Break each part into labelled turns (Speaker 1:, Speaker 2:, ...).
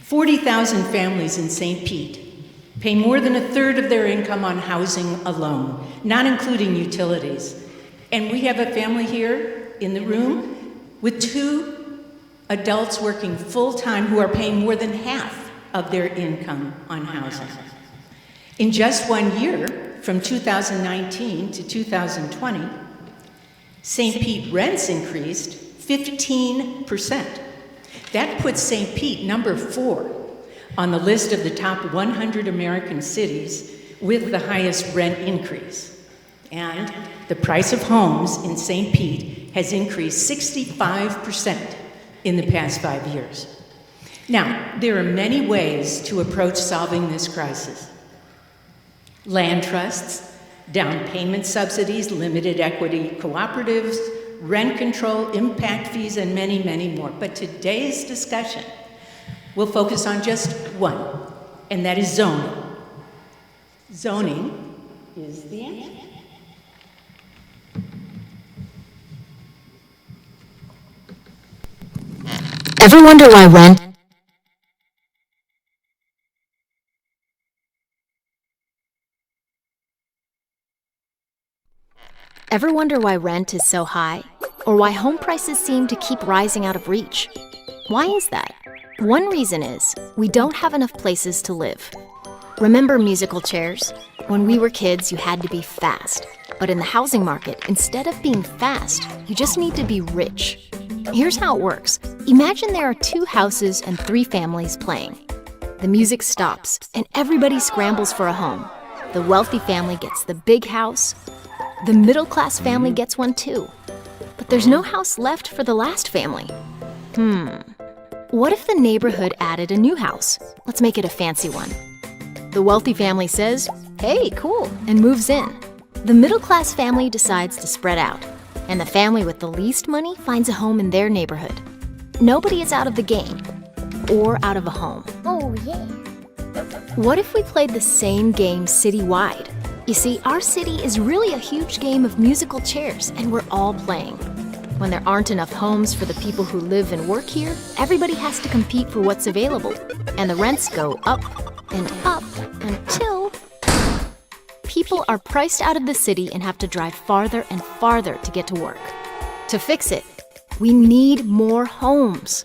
Speaker 1: 40,000 families in St. Pete pay more than a third of their income on housing alone, not including utilities. And we have a family here in the room with 2 adults working full-time who are paying more than half of their income on housing. In just 1 year, from 2019 to 2020, St. Pete rents increased 15%. That puts St. Pete number 4 on the list of the top 100 American cities with the highest rent increase. And the price of homes in St. Pete has increased 65% in the past 5 years. Now, there are many ways to approach solving this crisis. Land trusts, down payment subsidies, limited equity cooperatives, rent control, impact fees, and many, many more. But today's discussion will focus on just one, and that is zoning. Zoning is the answer.
Speaker 2: Ever wonder why rent is so high? Or why home prices seem to keep rising out of reach? Why is that? One reason is we don't have enough places to live. Remember musical chairs? When we were kids, you had to be fast. But in the housing market, instead of being fast, you just need to be rich. Here's how it works. Imagine there are 2 houses and 3 families playing. The music stops, and everybody scrambles for a home. The wealthy family gets the big house. The middle-class family gets one too. But there's no house left for the last family. What if the neighborhood added a new house? Let's make it a fancy one. The wealthy family says, "Hey, cool," and moves in. The middle-class family decides to spread out, and the family with the least money finds a home in their neighborhood. Nobody is out of the game, or out of a home.
Speaker 3: Oh, yeah.
Speaker 2: What if we played the same game citywide? You see, our city is really a huge game of musical chairs, and we're all playing. When there aren't enough homes for the people who live and work here, everybody has to compete for what's available, and the rents go up and up until people are priced out of the city and have to drive farther and farther to get to work. To fix it, we need more homes.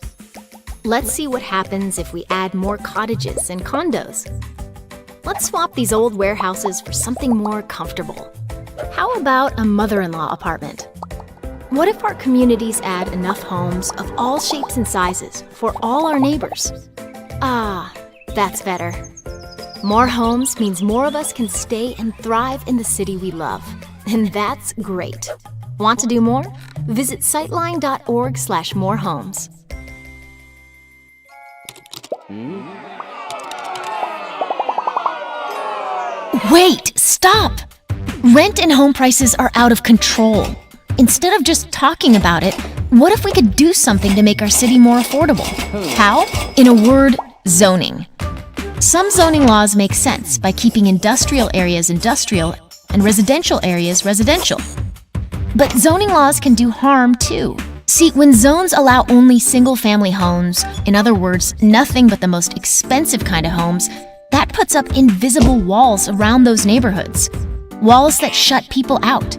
Speaker 2: Let's see what happens if we add more cottages and condos. Let's swap these old warehouses for something more comfortable. How about a mother-in-law apartment? What if our communities add enough homes of all shapes and sizes for all our neighbors? Ah, that's better. More homes means more of us can stay and thrive in the city we love. And that's great. Want to do more? Visit sightline.org/morehomes. Wait, stop! Rent and home prices are out of control. Instead of just talking about it, what if we could do something to make our city more affordable? How? In a word, zoning. Some zoning laws make sense by keeping industrial areas industrial and residential areas residential. But zoning laws can do harm too. See, when zones allow only single-family homes, in other words, nothing but the most expensive kind of homes, that puts up invisible walls around those neighborhoods. Walls that shut people out.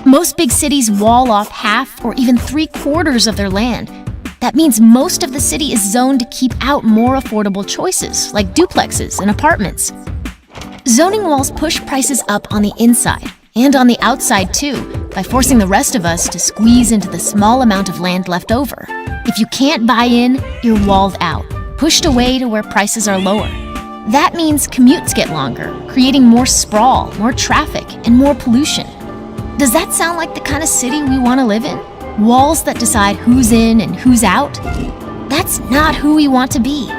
Speaker 2: Most big cities wall off half or even 3/4 of their land. That means most of the city is zoned to keep out more affordable choices, like duplexes and apartments. Zoning walls push prices up on the inside and on the outside too, by forcing the rest of us to squeeze into the small amount of land left over. If you can't buy in, you're walled out, pushed away to where prices are lower. That means commutes get longer, creating more sprawl, more traffic, and more pollution. Does that sound like the kind of city we want to live in? Walls that decide who's in and who's out? That's not who we want to be.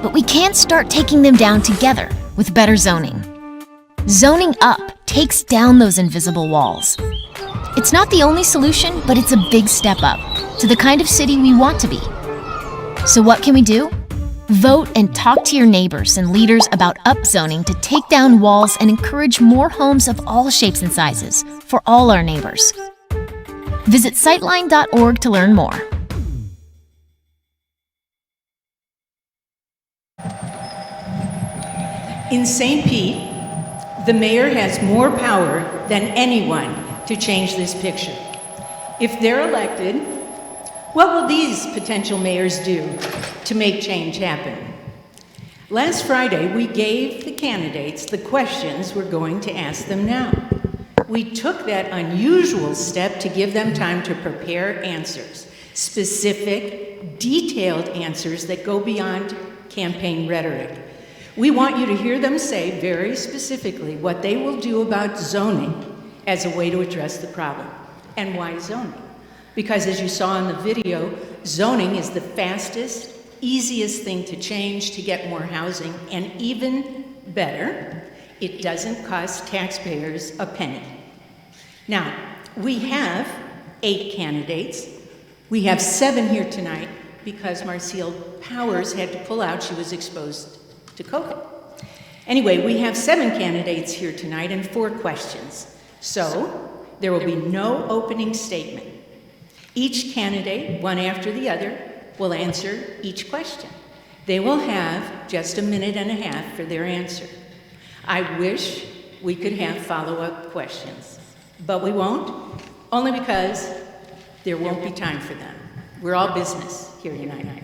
Speaker 2: But we can start taking them down together with better zoning. Zoning up takes down those invisible walls. It's not the only solution, but it's a big step up to the kind of city we want to be. So what can we do? Vote and talk to your neighbors and leaders about upzoning to take down walls and encourage more homes of all shapes and sizes for all our neighbors. Visit sightline.org to learn more.
Speaker 1: In St. Pete, the mayor has more power than anyone to change this picture. If they're elected, what will these potential mayors do to make change happen? Last Friday, we gave the candidates the questions we're going to ask them now. We took that unusual step to give them time to prepare answers, specific, detailed answers that go beyond campaign rhetoric. We want you to hear them say very specifically what they will do about zoning as a way to address the problem. And why zoning? Because as you saw in the video, zoning is the fastest, easiest thing to change to get more housing, and even better, it doesn't cost taxpayers a penny. Now, we have 8 candidates. We have 7 here tonight because Marcelle Powers had to pull out. She was exposed to COVID. Anyway, we have 7 candidates here tonight and 4 questions. So, there will be no opening statement. Each candidate, one after the other, will answer each question. They will have just a minute and a half for their answer. I wish we could have follow-up questions, but we won't, only because there won't be time for them. We're all business here tonight.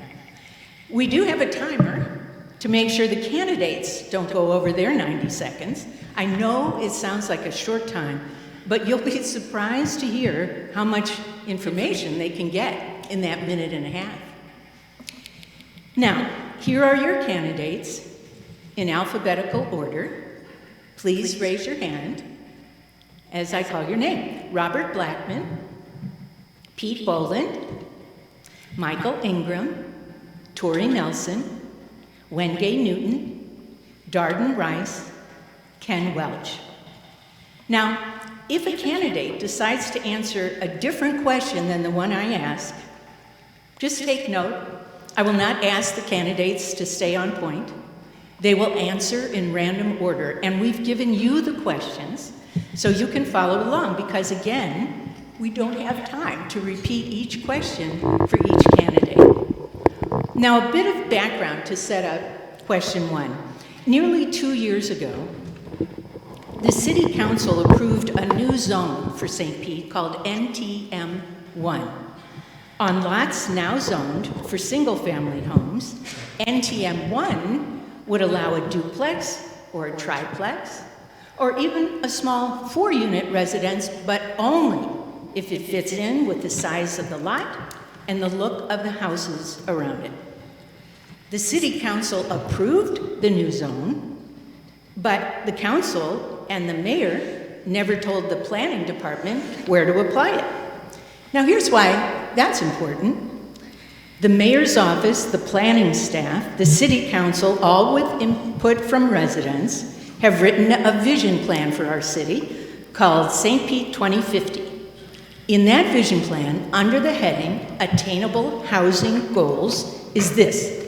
Speaker 1: We do have a timer to make sure the candidates don't go over their 90 seconds. I know it sounds like a short time, but you'll be surprised to hear how much information they can get in that minute and a half. Now, here are your candidates in alphabetical order. Please raise your hand as I call your name. Robert Blackman, Pete Boland, Michael Ingram, Tori Nelson, Wengay Newton, Darden Rice, Ken Welch. Now, if a candidate decides to answer a different question than the one I ask, just take note. I will not ask the candidates to stay on point. They will answer in random order, and we've given you the questions so you can follow along because, again, we don't have time to repeat each question for each candidate. Now, a bit of background to set up question 1. Nearly 2 years ago, the City Council approved a new zone for St. Pete called NTM1. On lots now zoned for single-family homes, NTM1 would allow a duplex or a triplex or even a small 4-unit residence, but only if it fits in with the size of the lot and the look of the houses around it. The City Council approved the new zone, but the council and the mayor never told the planning department where to apply it. Now here's why that's important. The mayor's office, the planning staff, the city council, all with input from residents, have written a vision plan for our city called St. Pete 2050. In that vision plan, under the heading Attainable Housing Goals, is this: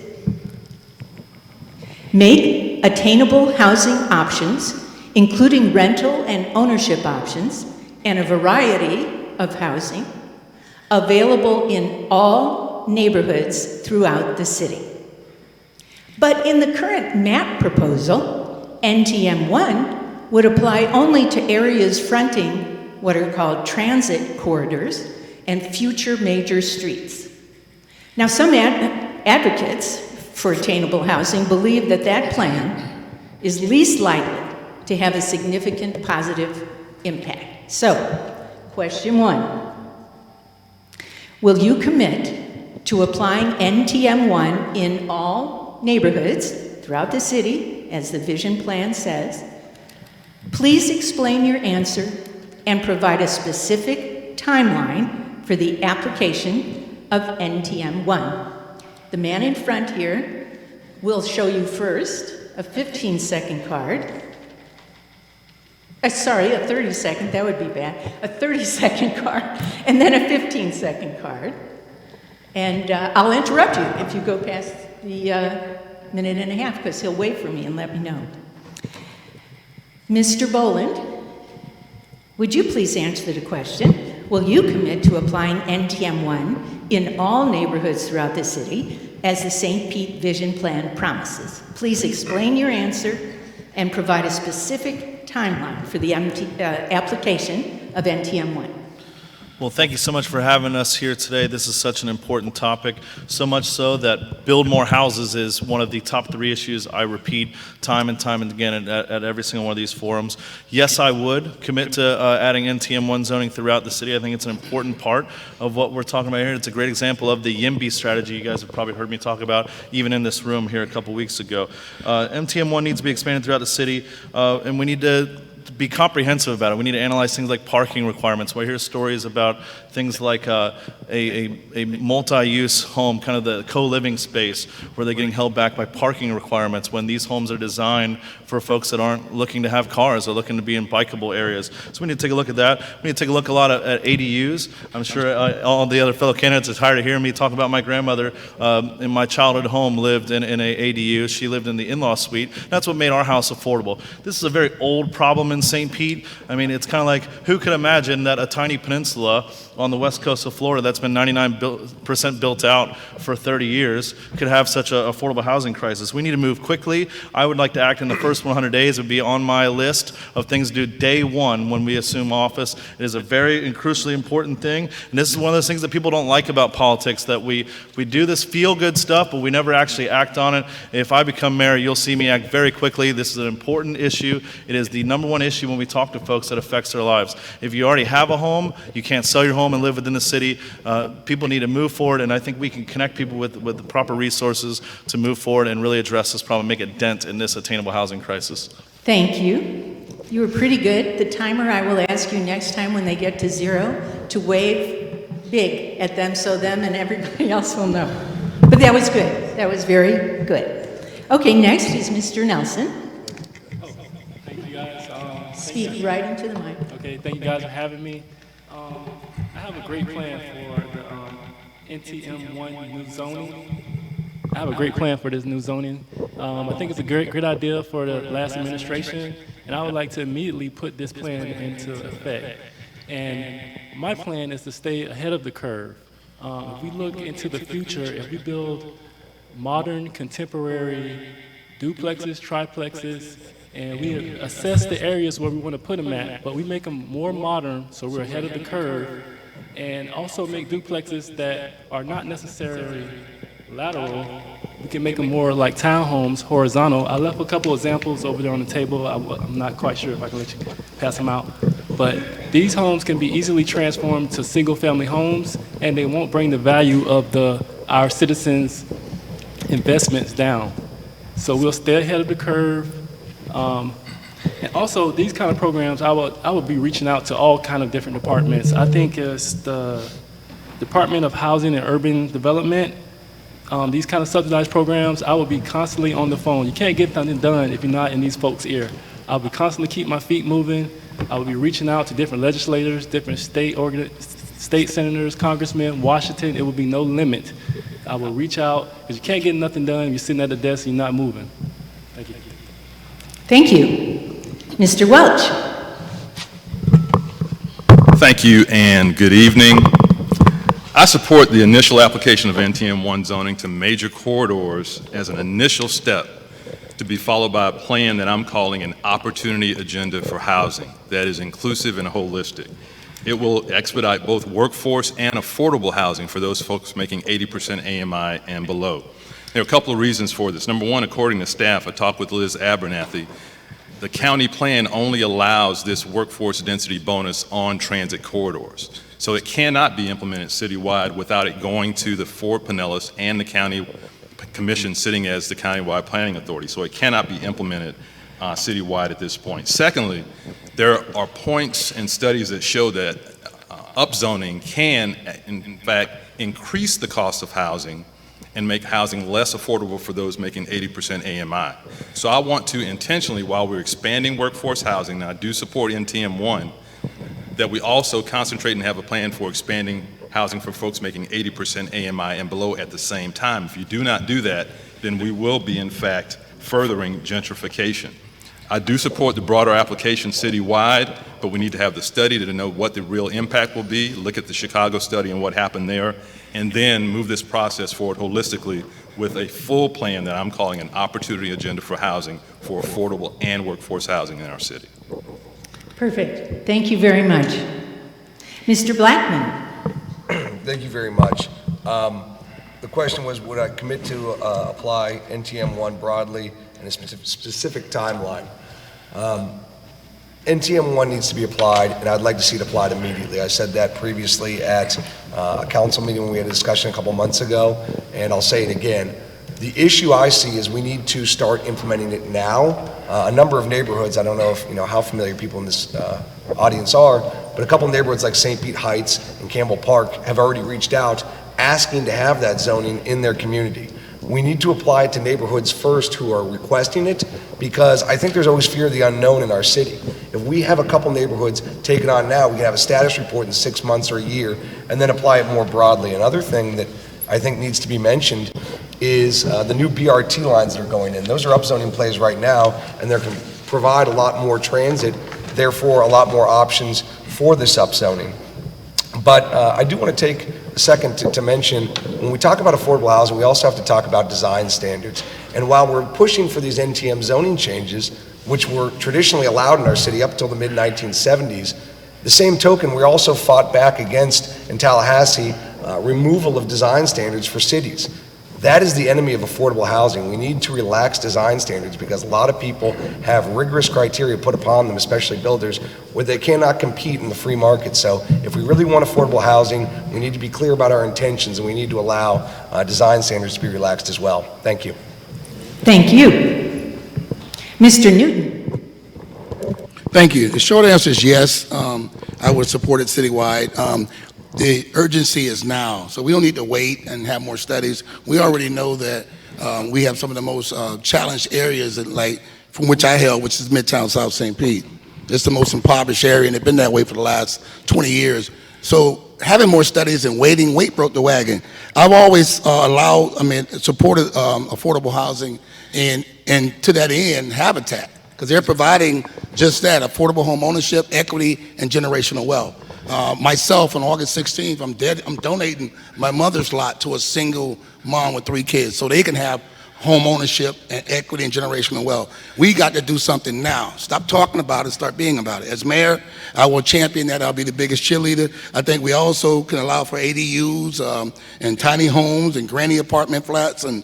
Speaker 1: make attainable housing options, including rental and ownership options, and a variety of housing, available in all neighborhoods throughout the city. But in the current map proposal, NTM1 would apply only to areas fronting what are called transit corridors and future major streets. Now, some advocates for attainable housing believe that that plan is least likely to have a significant positive impact. So, question 1. Will you commit to applying NTM1 in all neighborhoods throughout the city, as the vision plan says? Please explain your answer and provide a specific timeline for the application of NTM1. The man in front here will show you first a 15-second card. Sorry, a 30-second, that would be bad. A 30-second card, and then a 15-second card. And I'll interrupt you if you go past the minute and a half, because he'll wait for me and let me know. Mr. Boland, would you please answer the question? Will you commit to applying NTM1 in all neighborhoods throughout the city, as the St. Pete Vision Plan promises? Please explain your answer and provide a specific timeline for the application of NTM1.
Speaker 3: Well, thank you so much for having us here today. This is such an important topic, so much so that build more houses is one of the top 3 issues I repeat time and time and again at every single one of these forums. Yes, I would commit to adding NTM1 zoning throughout the city. I think it's an important part of what we're talking about here. It's a great example of the YIMBY strategy you guys have probably heard me talk about even in this room here a couple weeks ago. NTM1 needs to be expanded throughout the city, and we need to be comprehensive about it. We need to analyze things like parking requirements. We hear stories about things like a multi-use home, kind of the co-living space, where they're getting held back by parking requirements when these homes are designed for folks that aren't looking to have cars or looking to be in bikeable areas. So we need to take a look at that. We need to take a look a lot at ADUs. I'm sure all the other fellow candidates are tired of hearing me talk about my grandmother in my childhood home lived in an ADU. She lived in the in-law suite. That's what made our house affordable. This is a very old problem in St. Pete. I mean, it's kind of like, who could imagine that a tiny peninsula on the west coast of Florida that's been 99% built out for 30 years could have such an affordable housing crisis? We need to move quickly. I would like to act in the first 100 days. It would be on my list of things to do day one when we assume office. It is a very and crucially important thing. And this is one of those things that people don't like about politics, that we do this feel-good stuff, but we never actually act on it. If I become mayor, you'll see me act very quickly. This is an important issue. It is the number one issue when we talk to folks that affects their lives. If you already have a home, you can't sell your home and live within the city. People need to move forward, and I think we can connect people with the proper resources to move forward and really address this problem, make a dent in this attainable housing crisis.
Speaker 1: Thank you. You were pretty good. The timer, I will ask you next time when they get to 0 to wave big at them so them and everybody else will know. But that was good. That was very good. Okay, next is Mr. Nelson.
Speaker 4: Thank you guys.
Speaker 1: Speak right into the mic.
Speaker 4: Okay, thank you guys for having me. I have a great plan for the NTM1 new zoning. I have a great plan for this new zoning. I think it's a great idea for the last administration, and I would like to immediately put this plan into effect. And my plan is to stay ahead of the curve. If we look into the future, if we build modern, contemporary duplexes, triplexes, and we assess the areas where we want to put them at, but we make them more modern so we're ahead of the curve, and also make duplexes that are not necessarily lateral. We can make them more like townhomes, horizontal. I left a couple examples over there on the table. I'm not quite sure if I can let you pass them out. But these homes can be easily transformed to single-family homes, and they won't bring the value of our citizens' investments down. So we'll stay ahead of the curve. And also, these kind of programs, I would be reaching out to all kind of different departments. I think it's the Department of Housing and Urban Development. These kind of subsidized programs, I will be constantly on the phone. You can't get nothing done if you're not in these folks' ear. I'll be constantly keep my feet moving. I will be reaching out to different legislators, different state senators, congressmen, Washington. It will be no limit. I will reach out, because you can't get nothing done if you're sitting at the desk and you're not moving. Thank you.
Speaker 1: Thank you. Mr. Welch.
Speaker 5: Thank you and good evening. I support the initial application of NTM1 zoning to major corridors as an initial step to be followed by a plan that I'm calling an opportunity agenda for housing that is inclusive and holistic. It will expedite both workforce and affordable housing for those folks making 80% AMI and below. There are a couple of reasons for this. Number one, according to staff, I talked with Liz Abernathy, the county plan only allows this workforce density bonus on transit corridors. So it cannot be implemented citywide without it going to the Fort Pinellas and the county commission sitting as the countywide planning authority. So it cannot be implemented citywide at this point. Secondly, there are points and studies that show that upzoning can, in fact, increase the cost of housing and make housing less affordable for those making 80% AMI. So I want to intentionally, while we're expanding workforce housing, and I do support NTM1, that we also concentrate and have a plan for expanding housing for folks making 80% AMI and below at the same time. If you do not do that, then we will be, in fact, furthering gentrification. I do support the broader application citywide, but we need to have the study to know what the real impact will be, look at the Chicago study and what happened there, and then move this process forward holistically with a full plan that I'm calling an opportunity agenda for housing for affordable and workforce housing in our city.
Speaker 1: Perfect. Thank you very much. Mr. Blackman.
Speaker 6: Thank you very much. The question was, would I commit to apply NTM1 broadly in a specific timeline? NTM1 needs to be applied, and I'd like to see it applied immediately. I said that previously at a council meeting when we had a discussion a couple months ago, and I'll say it again. The issue I see is we need to start implementing it now. A number of neighborhoods, I don't know if how familiar people in this audience are, but a couple of neighborhoods like St. Pete Heights and Campbell Park have already reached out asking to have that zoning in their community. We need to apply it to neighborhoods first who are requesting it, because I think there's always fear of the unknown in our city. If we have a couple neighborhoods take it on now, we can have a status report in 6 months or a year and then apply it more broadly. Another thing that I think needs to be mentioned is the new BRT lines that are going in. Those are upzoning plays right now, and they can provide a lot more transit, therefore a lot more options for this upzoning. But I do want to take a second to mention, when we talk about affordable housing, we also have to talk about design standards. And while we're pushing for these NTM zoning changes, which were traditionally allowed in our city up until the mid-1970s, the same token, we also fought back against, in Tallahassee, removal of design standards for cities. That is the enemy of affordable housing. We need to relax design standards because a lot of people have rigorous criteria put upon them, especially builders, where they cannot compete in the free market. So if we really want affordable housing, we need to be clear about our intentions, and we need to allow design standards to be relaxed as well. Thank you.
Speaker 1: Thank you. Mr. Newton.
Speaker 7: Thank you. The short answer is yes. I would support it citywide. The urgency is now, so we don't need to wait and have more studies. We already know that we have some of the most challenged areas, like from which I hail, which is Midtown South St. Pete. It's the most impoverished area, and it's been that way for the last 20 years. So having more studies and weight broke the wagon. I've always supported affordable housing, and to that end, Habitat, because they're providing just that, affordable home ownership, equity, and generational wealth. Myself, on August 16th, I'm donating my mother's lot to a single mom with 3 kids so they can have home ownership and equity and generational wealth. We got to do something now. Stop talking about it, start being about it. As mayor, I will champion that. I'll be the biggest cheerleader. I think we also can allow for ADUs and tiny homes and granny apartment flats and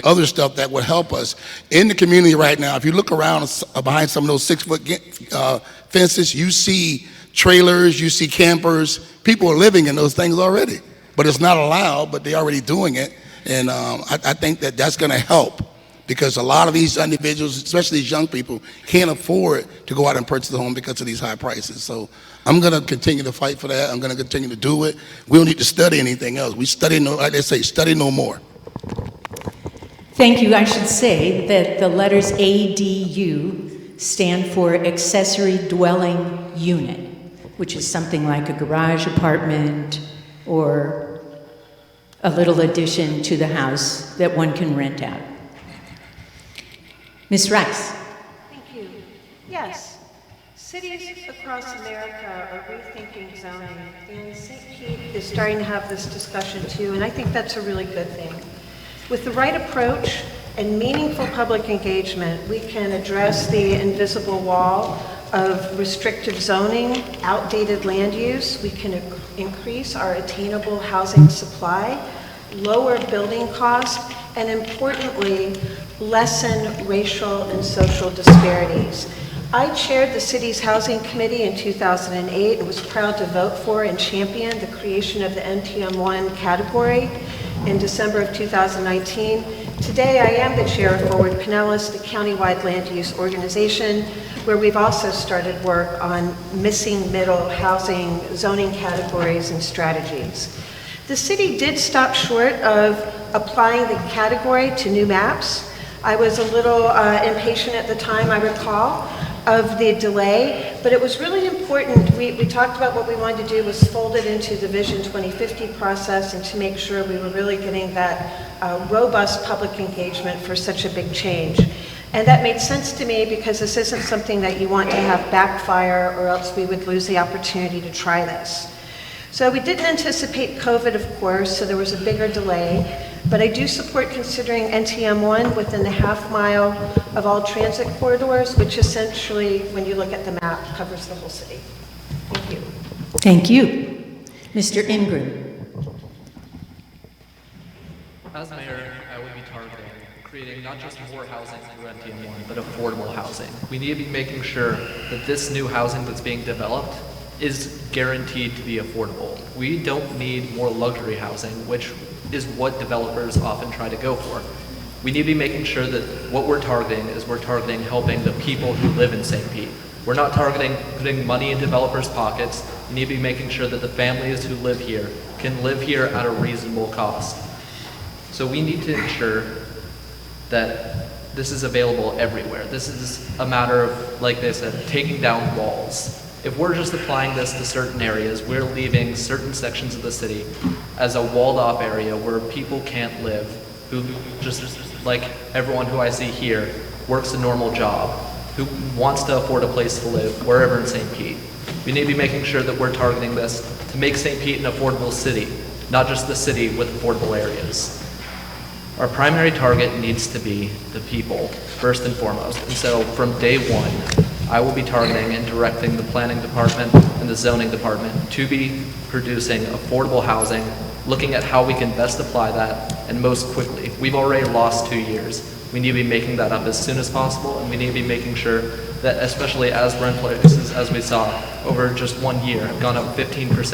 Speaker 7: other stuff that would help us. In the community right now, if you look around behind some of those 6-foot fences, you see trailers, you see campers. People are living in those things already, but it's not allowed, but they're already doing it. And I think that that's going to help, because a lot of these individuals, especially these young people, can't afford to go out and purchase a home because of these high prices. So I'm going to continue to fight for that. I'm going to continue to do it. We don't need to study anything else. We study, like they say, study no more.
Speaker 1: Thank you. I should say that the letters ADU stand for accessory dwelling unit, which is something like a garage apartment or a little addition to the house that one can rent out. Ms. Rice.
Speaker 8: Thank you. Yes, cities across America are rethinking zoning, and St. Pete is starting to have this discussion too, and I think that's a really good thing. With the right approach and meaningful public engagement, we can address the invisible wall of restrictive zoning, outdated land use. We can increase our attainable housing supply, lower building costs, and importantly, lessen racial and social disparities. I chaired the city's housing committee in 2008 and was proud to vote for and champion the creation of the NTM1 category in December of 2019. Today, I am the chair of Forward Pinellas, the countywide land use organization, where we've also started work on missing middle housing zoning categories and strategies. The city did stop short of applying the category to new maps. I was a little impatient at the time, I recall, of the delay, but it was really important. We talked about what we wanted to do was fold it into the Vision 2050 process and to make sure we were really getting that robust public engagement for such a big change. And that made sense to me because this isn't something that you want to have backfire, or else we would lose the opportunity to try this. So we didn't anticipate COVID, of course, so there was a bigger delay. But I do support considering NTM1 within the half mile of all transit corridors, which essentially, when you look at the map, covers the whole city. Thank you.
Speaker 1: Thank you. Mr. Ingram.
Speaker 9: As mayor, I would be targeting creating not just more housing through NTM1, but affordable housing. We need to be making sure that this new housing that's being developed is guaranteed to be affordable. We don't need more luxury housing, which is what developers often try to go for. We need to be making sure that what we're targeting is we're targeting helping the people who live in St. Pete. We're not targeting putting money in developers' pockets. We need to be making sure that the families who live here can live here at a reasonable cost. So we need to ensure that this is available everywhere. This is a matter of, like they said, taking down walls. If we're just applying this to certain areas, we're leaving certain sections of the city as a walled-off area where people can't live, who just, like everyone who I see here, works a normal job, who wants to afford a place to live wherever in St. Pete. We need to be making sure that we're targeting this to make St. Pete an affordable city, not just the city with affordable areas. Our primary target needs to be the people, first and foremost. And so from day one, I will be targeting and directing the planning department and the zoning department to be producing affordable housing, looking at how we can best apply that, and most quickly. We've already lost 2 years. We need to be making that up as soon as possible, and we need to be making sure that, especially as rent prices, as we saw over just 1 year, have gone up 15%,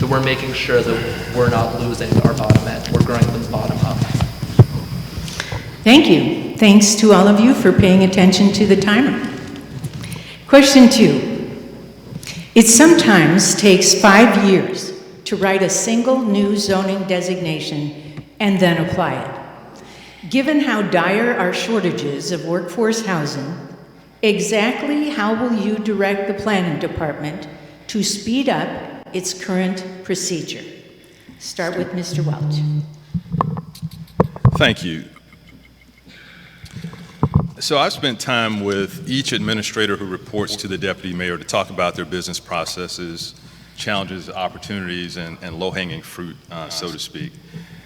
Speaker 9: that we're making sure that we're not losing our bottom end. We're growing the bottom up.
Speaker 1: Thank you. Thanks to all of you for paying attention to the timer. Question 2. It sometimes takes 5 years to write a single new zoning designation and then apply it. Given how dire our shortages of workforce housing, exactly how will you direct the planning department to speed up its current procedure? Start with Mr. Welch.
Speaker 5: Thank you. So I've spent time with each administrator who reports to the deputy mayor to talk about their business processes, challenges, opportunities, and low-hanging fruit, so to speak.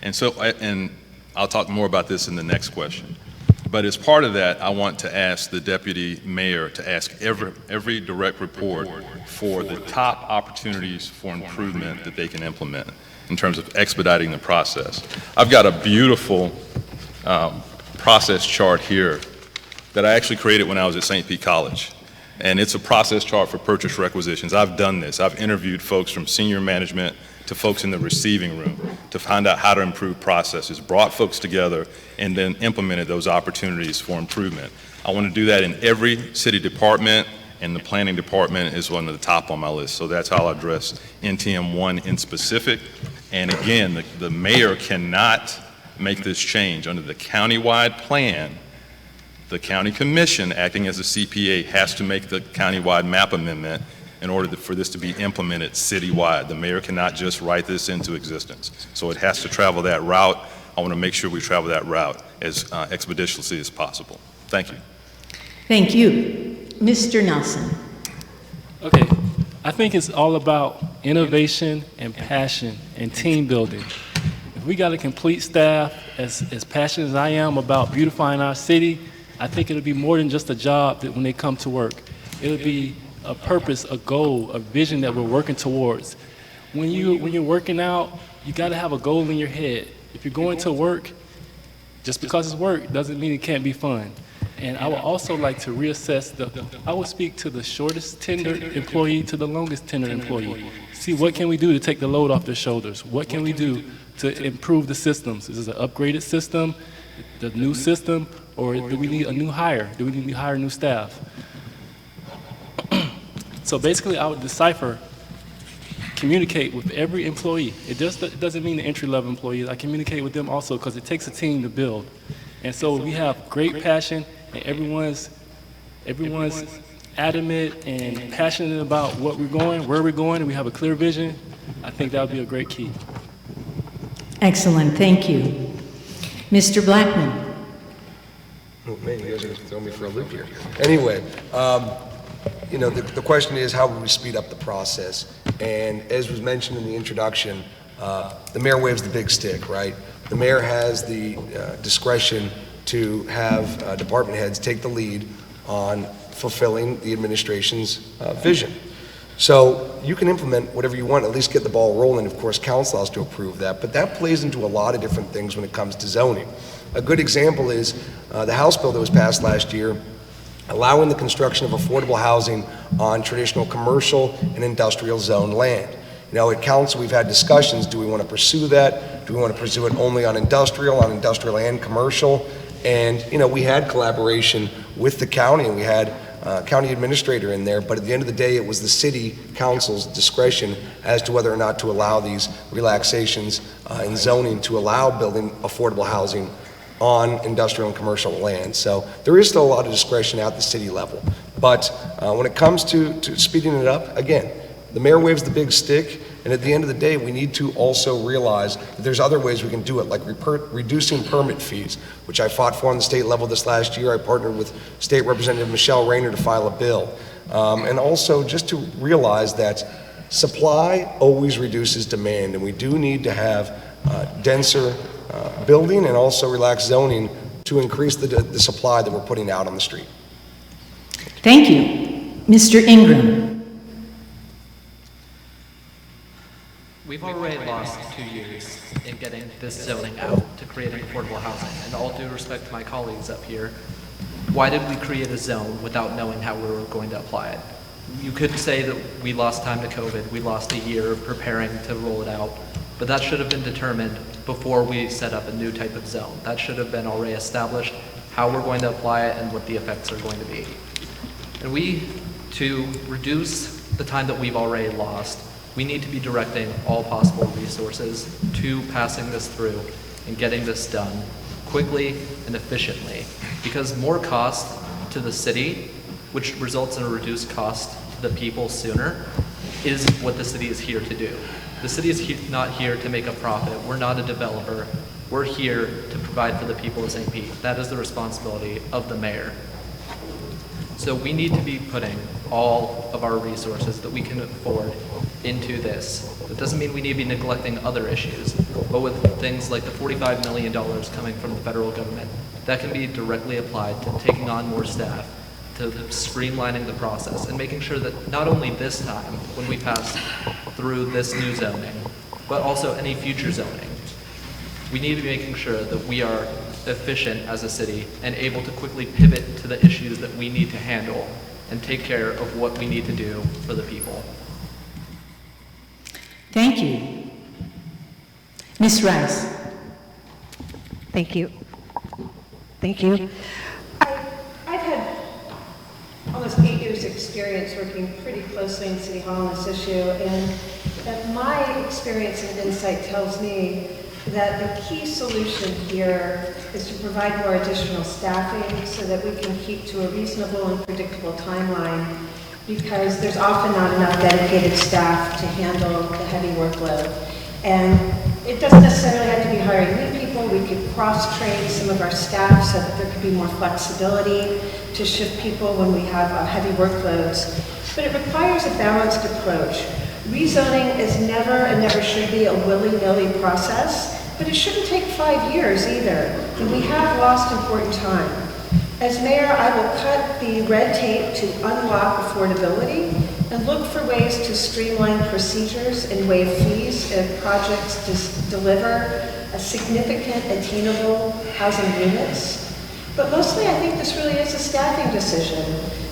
Speaker 5: And I'll talk more about this in the next question. But as part of that, I want to ask the deputy mayor to ask every direct report for the top opportunities for improvement that they can implement in terms of expediting the process. I've got a beautiful process chart here that I actually created when I was at St. Pete College. And it's a process chart for purchase requisitions. I've done this. I've interviewed folks from senior management to folks in the receiving room to find out how to improve processes, brought folks together, and then implemented those opportunities for improvement. I want to do that in every city department, and the planning department is one of the top on my list. So that's how I'll address NTM1 in specific. And again, the mayor cannot make this change under the countywide plan. The county commission, acting as a CPA, has to make the countywide map amendment in order for this to be implemented citywide. The mayor cannot just write this into existence. So it has to travel that route. I want to make sure we travel that route as expeditiously as possible. Thank you.
Speaker 1: Thank you. Mr. Nelson.
Speaker 4: Okay, I think it's all about innovation and passion and team building. If we got a complete staff as passionate as I am about beautifying our city, I think it'll be more than just a job that when they come to work. It'll be a purpose, a goal, a vision that we're working towards. When you're working out, you got to have a goal in your head. If you're going to work, just because it's work doesn't mean it can't be fun. And I would also like to reassess I would speak to the shortest tenured employee to the longest tenured employee. See what can we do to take the load off their shoulders? What can we do to improve the systems? Is this an upgraded system, the new system, or do we need a new hire? Do we need to hire new staff? So basically, I would decipher, communicate with every employee. It doesn't mean the entry-level employees. I communicate with them also because it takes a team to build. And so we have great passion, and everyone's adamant and passionate about what we're going, where we're going, and we have a clear vision. I think that would be a great key.
Speaker 1: Excellent. Thank you. Mr. Blackman.
Speaker 6: Oh, man, you guys are going to throw me for a loop here. Anyway, you know, the question is how will we speed up the process? And as was mentioned in the introduction, the mayor waves the big stick, right? the mayor has the discretion to have department heads take the lead on fulfilling the administration's vision. So you can implement whatever you want, at least get the ball rolling. Of course, council has to approve that, but that plays into a lot of different things when it comes to zoning. A good example is the House bill that was passed last year, allowing the construction of affordable housing on traditional commercial and industrial zone land. You know, at council, we've had discussions, do we want to pursue that? Do we want to pursue it only on industrial and commercial? And, you know, we had collaboration with the county, and we had county administrator in there, but at the end of the day, it was the city council's discretion as to whether or not to allow these relaxations in zoning to allow building affordable housing on industrial and commercial land. So there is still a lot of discretion at the city level. But when it comes to speeding it up, again, the mayor waves the big stick, and at the end of the day, we need to also realize that there's other ways we can do it, like reducing permit fees, which I fought for on the state level this last year. I partnered with State Representative Michelle Rayner to file a bill. And also just to realize that supply always reduces demand, and we do need to have denser building and also relaxed zoning to increase the supply that we're putting out on the street.
Speaker 1: Thank you. Mr. Ingram.
Speaker 9: We've already lost 2 years in getting this zoning out to creating affordable housing. And all due respect to my colleagues up here, why did we create a zone without knowing how we were going to apply it? You could say that we lost time to COVID, we lost a year of preparing to roll it out, but that should have been determined before we set up a new type of zone. That should have been already established, how we're going to apply it and what the effects are going to be. And to reduce the time that we've already lost, we need to be directing all possible resources to passing this through and getting this done quickly and efficiently. Because more cost to the city, which results in a reduced cost to the people sooner, is what the city is here to do. The city is not here to make a profit. We're not a developer. We're here to provide for the people of St. Pete. That is the responsibility of the mayor. So we need to be putting all of our resources that we can afford into this. That doesn't mean we need to be neglecting other issues, but with things like the $45 million coming from the federal government, that can be directly applied to taking on more staff, to streamlining the process, and making sure that not only this time, when we pass through this new zoning, but also any future zoning, we need to be making sure that we are efficient as a city and able to quickly pivot to the issues that we need to handle and take care of what we need to do for the people.
Speaker 1: Thank you. Ms. Rice.
Speaker 8: Thank you. Thank you. I've had almost 8 years' experience working pretty closely in City Hall on this issue, and my experience and insight tells me that the key solution here is to provide more additional staffing so that we can keep to a reasonable and predictable timeline, because there's often not enough dedicated staff to handle the heavy workload. And it doesn't necessarily have to be hiring new people. We could cross-train some of our staff so that there could be more flexibility to shift people when we have heavy workloads. But it requires a balanced approach. Rezoning is never and never should be a willy-nilly process, but it shouldn't take 5 years either. And we have lost important time. As mayor, I will cut the red tape to unlock affordability and look for ways to streamline procedures and waive fees if projects deliver a significant attainable housing units. But mostly I think this really is a staffing decision.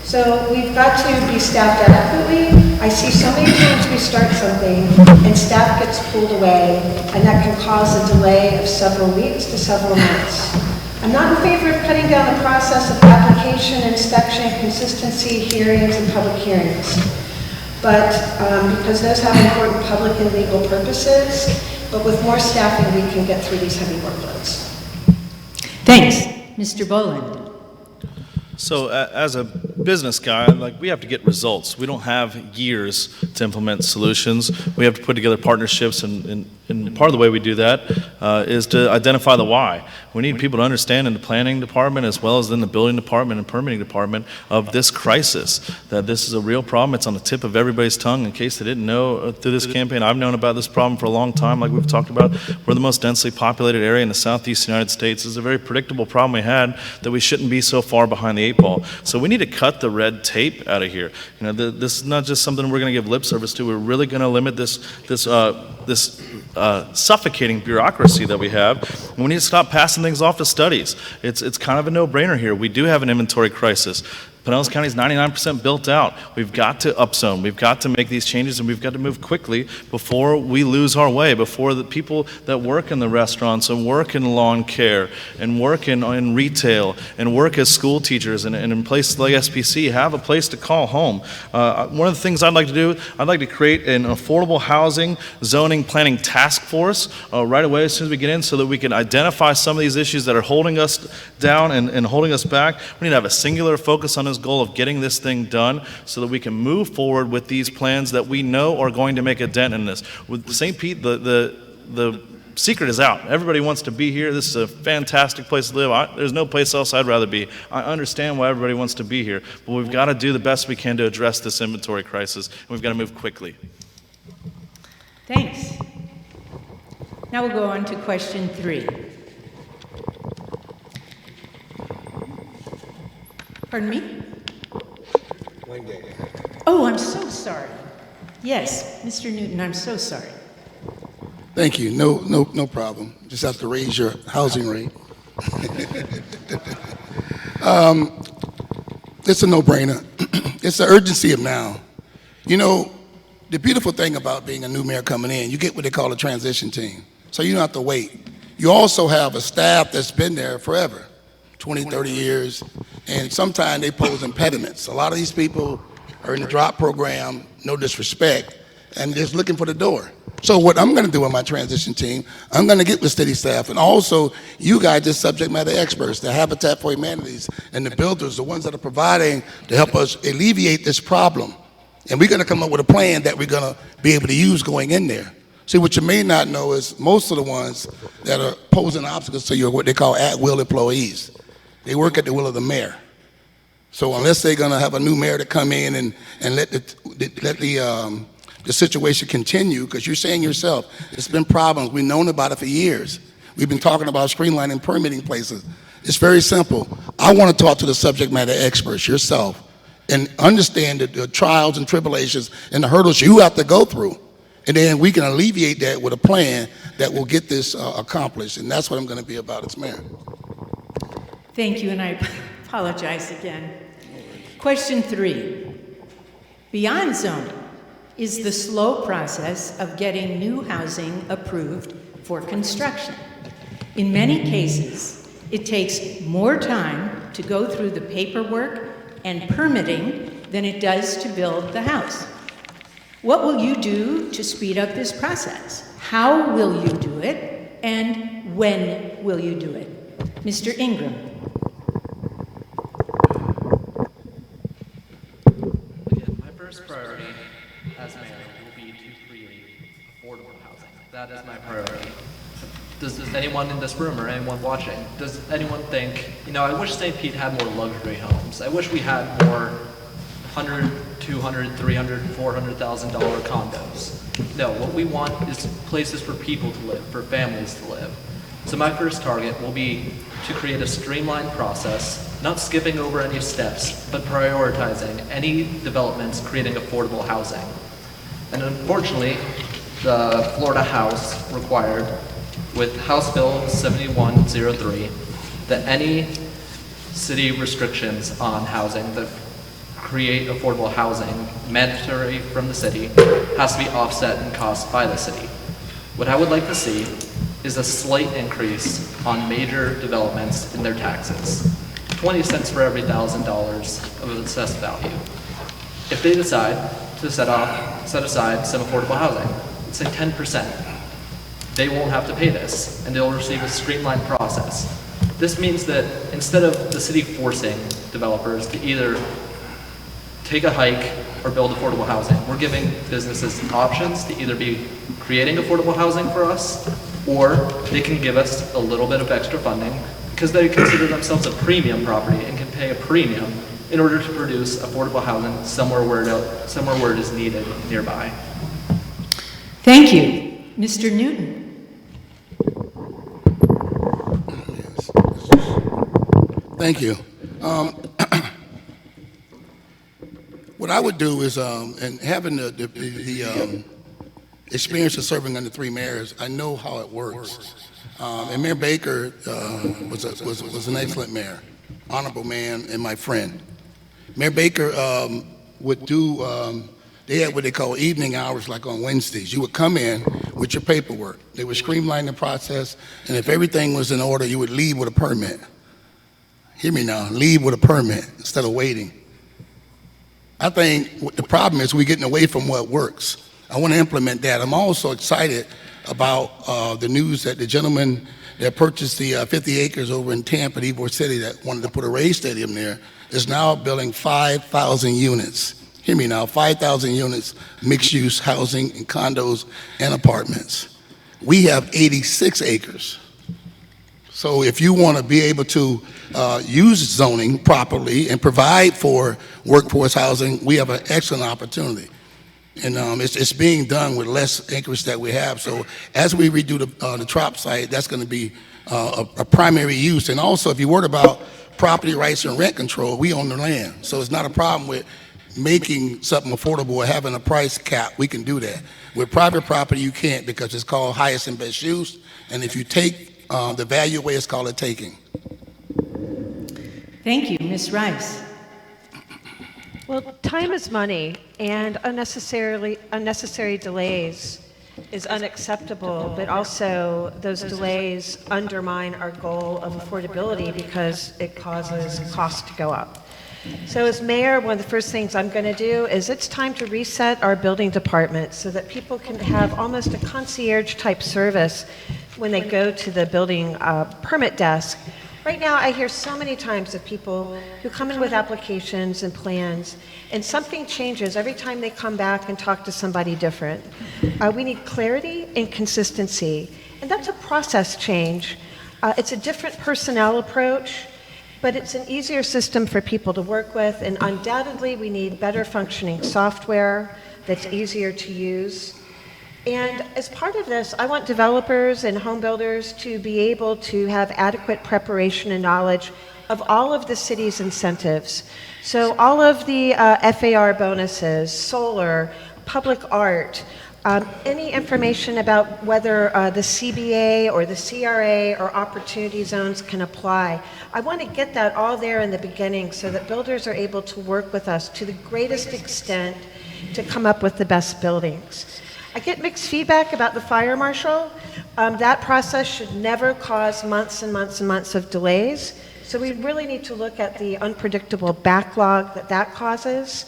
Speaker 8: So we've got to be staffed adequately. I see so many times we start something and staff gets pulled away, and that can cause a delay of several weeks to several months. I'm not in favor of cutting down the process of application, inspection, consistency, hearings, and public hearings. But because those have important public and legal purposes, but with more staffing, we can get through these heavy workloads.
Speaker 1: Thanks. Mr. Boland.
Speaker 3: So as a business guy, we have to get results. We don't have years to implement solutions. We have to put together partnerships and And part of the way we do that is to identify the why. We need people to understand in the planning department as well as in the building department and permitting department of this crisis, that this is a real problem. It's on the tip of everybody's tongue. In case they didn't know through this campaign, I've known about this problem for a long time, like we've talked about. We're the most densely populated area in the southeast United States. It's a very predictable problem we had that we shouldn't be so far behind the 8 ball. So we need to cut the red tape out of here. This is not just something we're going to give lip service to. We're really going to limit this suffocating bureaucracy that we have. And we need to stop passing things off to studies. It's kind of a no-brainer here. We do have an inventory crisis. Pinellas County is 99% built out. We've got to upzone. We've got to make these changes, and we've got to move quickly before we lose our way, before the people that work in the restaurants and work in lawn care and work in retail and work as school teachers and in places like SPC have a place to call home. One of the things I'd like to do, I'd like to create an affordable housing zoning planning task force right away as soon as we get in, so that we can identify some of these issues that are holding us down and holding us back. We need to have a singular focus on this goal of getting this thing done so that we can move forward with these plans that we know are going to make a dent in this. With St. Pete, the secret is out. Everybody wants to be here. This is a fantastic place to live. There's no place else I'd rather be. I understand why everybody wants to be here, but we've got to do the best we can to address this inventory crisis, and we've got to move quickly.
Speaker 1: Thanks. Now we'll go on to question 3. Pardon me? Oh, I'm so sorry. Yes, Mr. Newton, I'm so sorry.
Speaker 7: Thank you. No problem. Just have to raise your housing rate. It's a no-brainer. It's the urgency of now. You know, the beautiful thing about being a new mayor coming in, you get what they call a transition team. So you don't have to wait. You also have a staff that's been there forever, 20, 30 years, and sometimes they pose impediments. A lot of these people are in the drop program, no disrespect, and just looking for the door. So what I'm going to do with my transition team, I'm going to get with city staff, and also you guys as subject matter experts, the Habitat for Humanities and the builders, the ones that are providing to help us alleviate this problem. And we're going to come up with a plan that we're going to be able to use going in there. See, what you may not know is most of the ones that are posing obstacles to you are what they call at-will employees. They work at the will of the mayor. So unless they're going to have a new mayor to come in and let the situation continue, because you're saying yourself, it's been problems. We've known about it for years. We've been talking about streamlining permitting places. It's very simple. I want to talk to the subject matter experts, yourself, and understand the trials and tribulations and the hurdles you have to go through. And then we can alleviate that with a plan that will get this accomplished. And that's what I'm going to be about as mayor.
Speaker 1: Thank you, and I apologize again. Question 3. Beyond zoning is the slow process of getting new housing approved for construction. In many cases, it takes more time to go through the paperwork and permitting than it does to build the house. What will you do to speed up this process? How will you do it? And when will you do it? Mr. Ingram.
Speaker 9: Again, my first priority as mayor will be to create affordable housing. That is my priority. Does anyone in this room or anyone watching, does anyone think, I wish St. Pete had more luxury homes. I wish we had more $100,000, $200,000, $300,000, $400,000 condos. No, what we want is places for people to live, for families to live. So my first target will be to create a streamlined process, not skipping over any steps, but prioritizing any developments creating affordable housing. And unfortunately, the Florida House required with House Bill 7103 that any city restrictions on housing that create affordable housing mandatory from the city has to be offset in cost by the city. What I would like to see is a slight increase on major developments in their taxes. 20 cents for every $1,000 of assessed value. If they decide to set aside some affordable housing, let's say 10%, they won't have to pay this, and they'll receive a streamlined process. This means that instead of the city forcing developers to either take a hike or build affordable housing. We're giving businesses options to either be creating affordable housing for us, or they can give us a little bit of extra funding because they consider themselves a premium property and can pay a premium in order to produce affordable housing somewhere where it is needed nearby.
Speaker 1: Thank you. Mr. Newton.
Speaker 7: Thank you. What I would do is, and having the experience of serving under 3 mayors, I know how it works. And Mayor Baker was an excellent mayor, honorable man, and my friend. Mayor Baker would do, they had what they call evening hours, like on Wednesdays. You would come in with your paperwork. They would streamline the process, and if everything was in order, you would leave with a permit. Hear me now, leave with a permit instead of waiting. I think the problem is we're getting away from what works. I want to implement that. I'm also excited about the news that the gentleman that purchased the 50 acres over in Tampa, Ybor City, that wanted to put a Rays stadium there, is now building 5,000 units. Hear me now, 5,000 units, mixed-use housing and condos and apartments. We have 86 acres. So if you want to be able to use zoning properly and provide for workforce housing, we have an excellent opportunity. And it's being done with less acreage that we have. So as we redo the Trop site, that's going to be a primary use. And also, if you worried about property rights and rent control, we own the land. So it's not a problem with making something affordable or having a price cap. We can do that. With private property, you can't, because it's called highest and best use. And if you take the value away, it's called a taking.
Speaker 1: Thank you. Ms. Rice.
Speaker 8: Well, time is money, and unnecessary delays is unacceptable, but also those delays undermine our goal of affordability because it causes costs to go up. So as mayor, one of the first things I'm going to do is it's time to reset our building department so that people can have almost a concierge type service when they go to the building permit desk. Right now, I hear so many times of people who come in with applications and plans, and something changes every time they come back and talk to somebody different. We need clarity and consistency, and that's a process change. It's a different personnel approach, but it's an easier system for people to work with, and undoubtedly we need better functioning software that's easier to use. And as part of this, I want developers and home builders to be able to have adequate preparation and knowledge of all of the city's incentives. So all of the FAR bonuses, solar, public art, any information about whether the CBA or the CRA or opportunity zones can apply. I want to get that all there in the beginning so that builders are able to work with us to the greatest extent to come up with the best buildings. I get mixed feedback about the fire marshal. That process should never cause months and months and months of delays. So we really need to look at the unpredictable backlog that causes.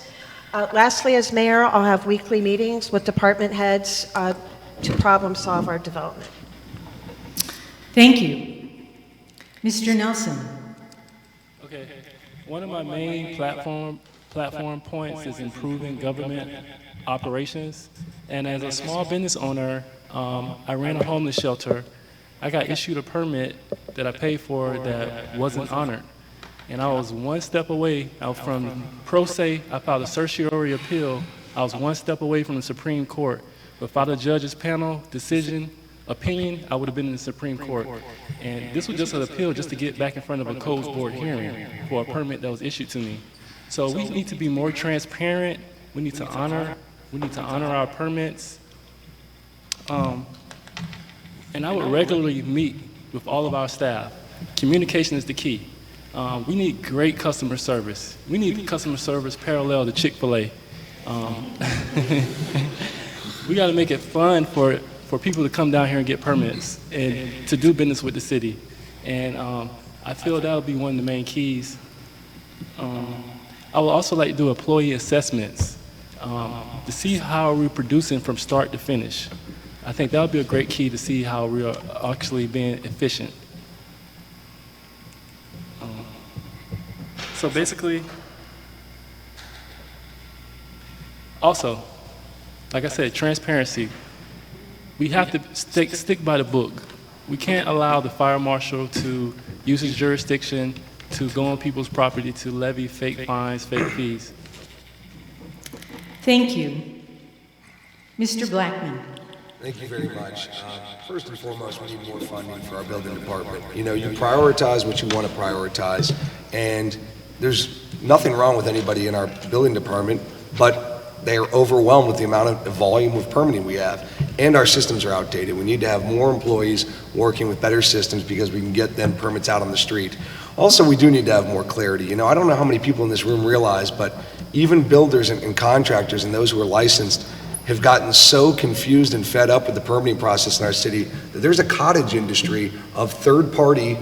Speaker 8: Lastly, as mayor, I'll have weekly meetings with department heads to problem solve our development.
Speaker 1: Thank you. Mr. Nelson.
Speaker 4: Okay. One of my main platform points is improving government operations. And as a small business owner, I ran a homeless shelter. I got issued a permit that I paid for that wasn't honored. And I was one step away. I was from pro se. I filed a certiorari appeal. I was one step away from the Supreme Court. Without a judge's panel opinion, I would have been in the Supreme Court. And this was just an appeal just to get back in front of a codes board hearing for a permit that was issued to me. So we need to be more transparent. We need to honor our permits. And I would regularly meet with all of our staff. Communication is the key. We need great customer service. We need customer service parallel to Chick-fil-A. We got to make it fun for people to come down here and get permits and to do business with the city. And I feel that would be one of the main keys. I would also like to do employee assessments to see how we're producing from start to finish. I think that would be a great key to see how we are actually being efficient. So basically, Also, like I said, transparency. We have to stick by the book. We can't allow the fire marshal to use his jurisdiction to go on people's property to levy fake fines, fake fees.
Speaker 1: Thank you. Mr. Blackman.
Speaker 6: Thank you very much. First and foremost, we need more funding for our building department. You know, you prioritize what you want to prioritize, and there's nothing wrong with anybody in our building department, but they are overwhelmed with the amount of volume of permitting we have, and our systems are outdated. We need to have more employees working with better systems because we can get them permits out on the street. Also, we do need to have more clarity. You know, I don't know how many people in this room realize, but even builders and contractors and those who are licensed have gotten so confused and fed up with the permitting process in our city that there's a cottage industry of third-party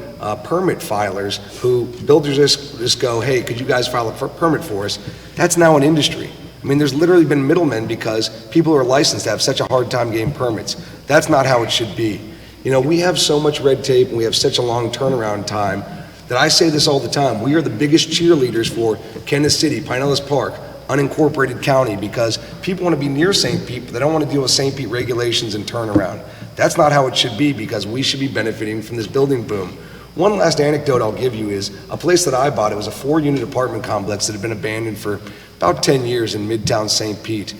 Speaker 6: permit filers who builders just go, hey, could you guys file a permit for us? That's now an industry. I mean, there's literally been middlemen because people who are licensed have such a hard time getting permits. That's not how it should be. You know, we have so much red tape and we have such a long turnaround time that I say this all the time. We are the biggest cheerleaders for Kansas City, Pinellas Park, unincorporated county, because people want to be near St. Pete, but they don't want to deal with St. Pete regulations and turnaround. That's not how it should be, because we should be benefiting from this building boom. One last anecdote I'll give you is a place that I bought. It was a 4-unit apartment complex that had been abandoned for about 10 years in Midtown St. Pete.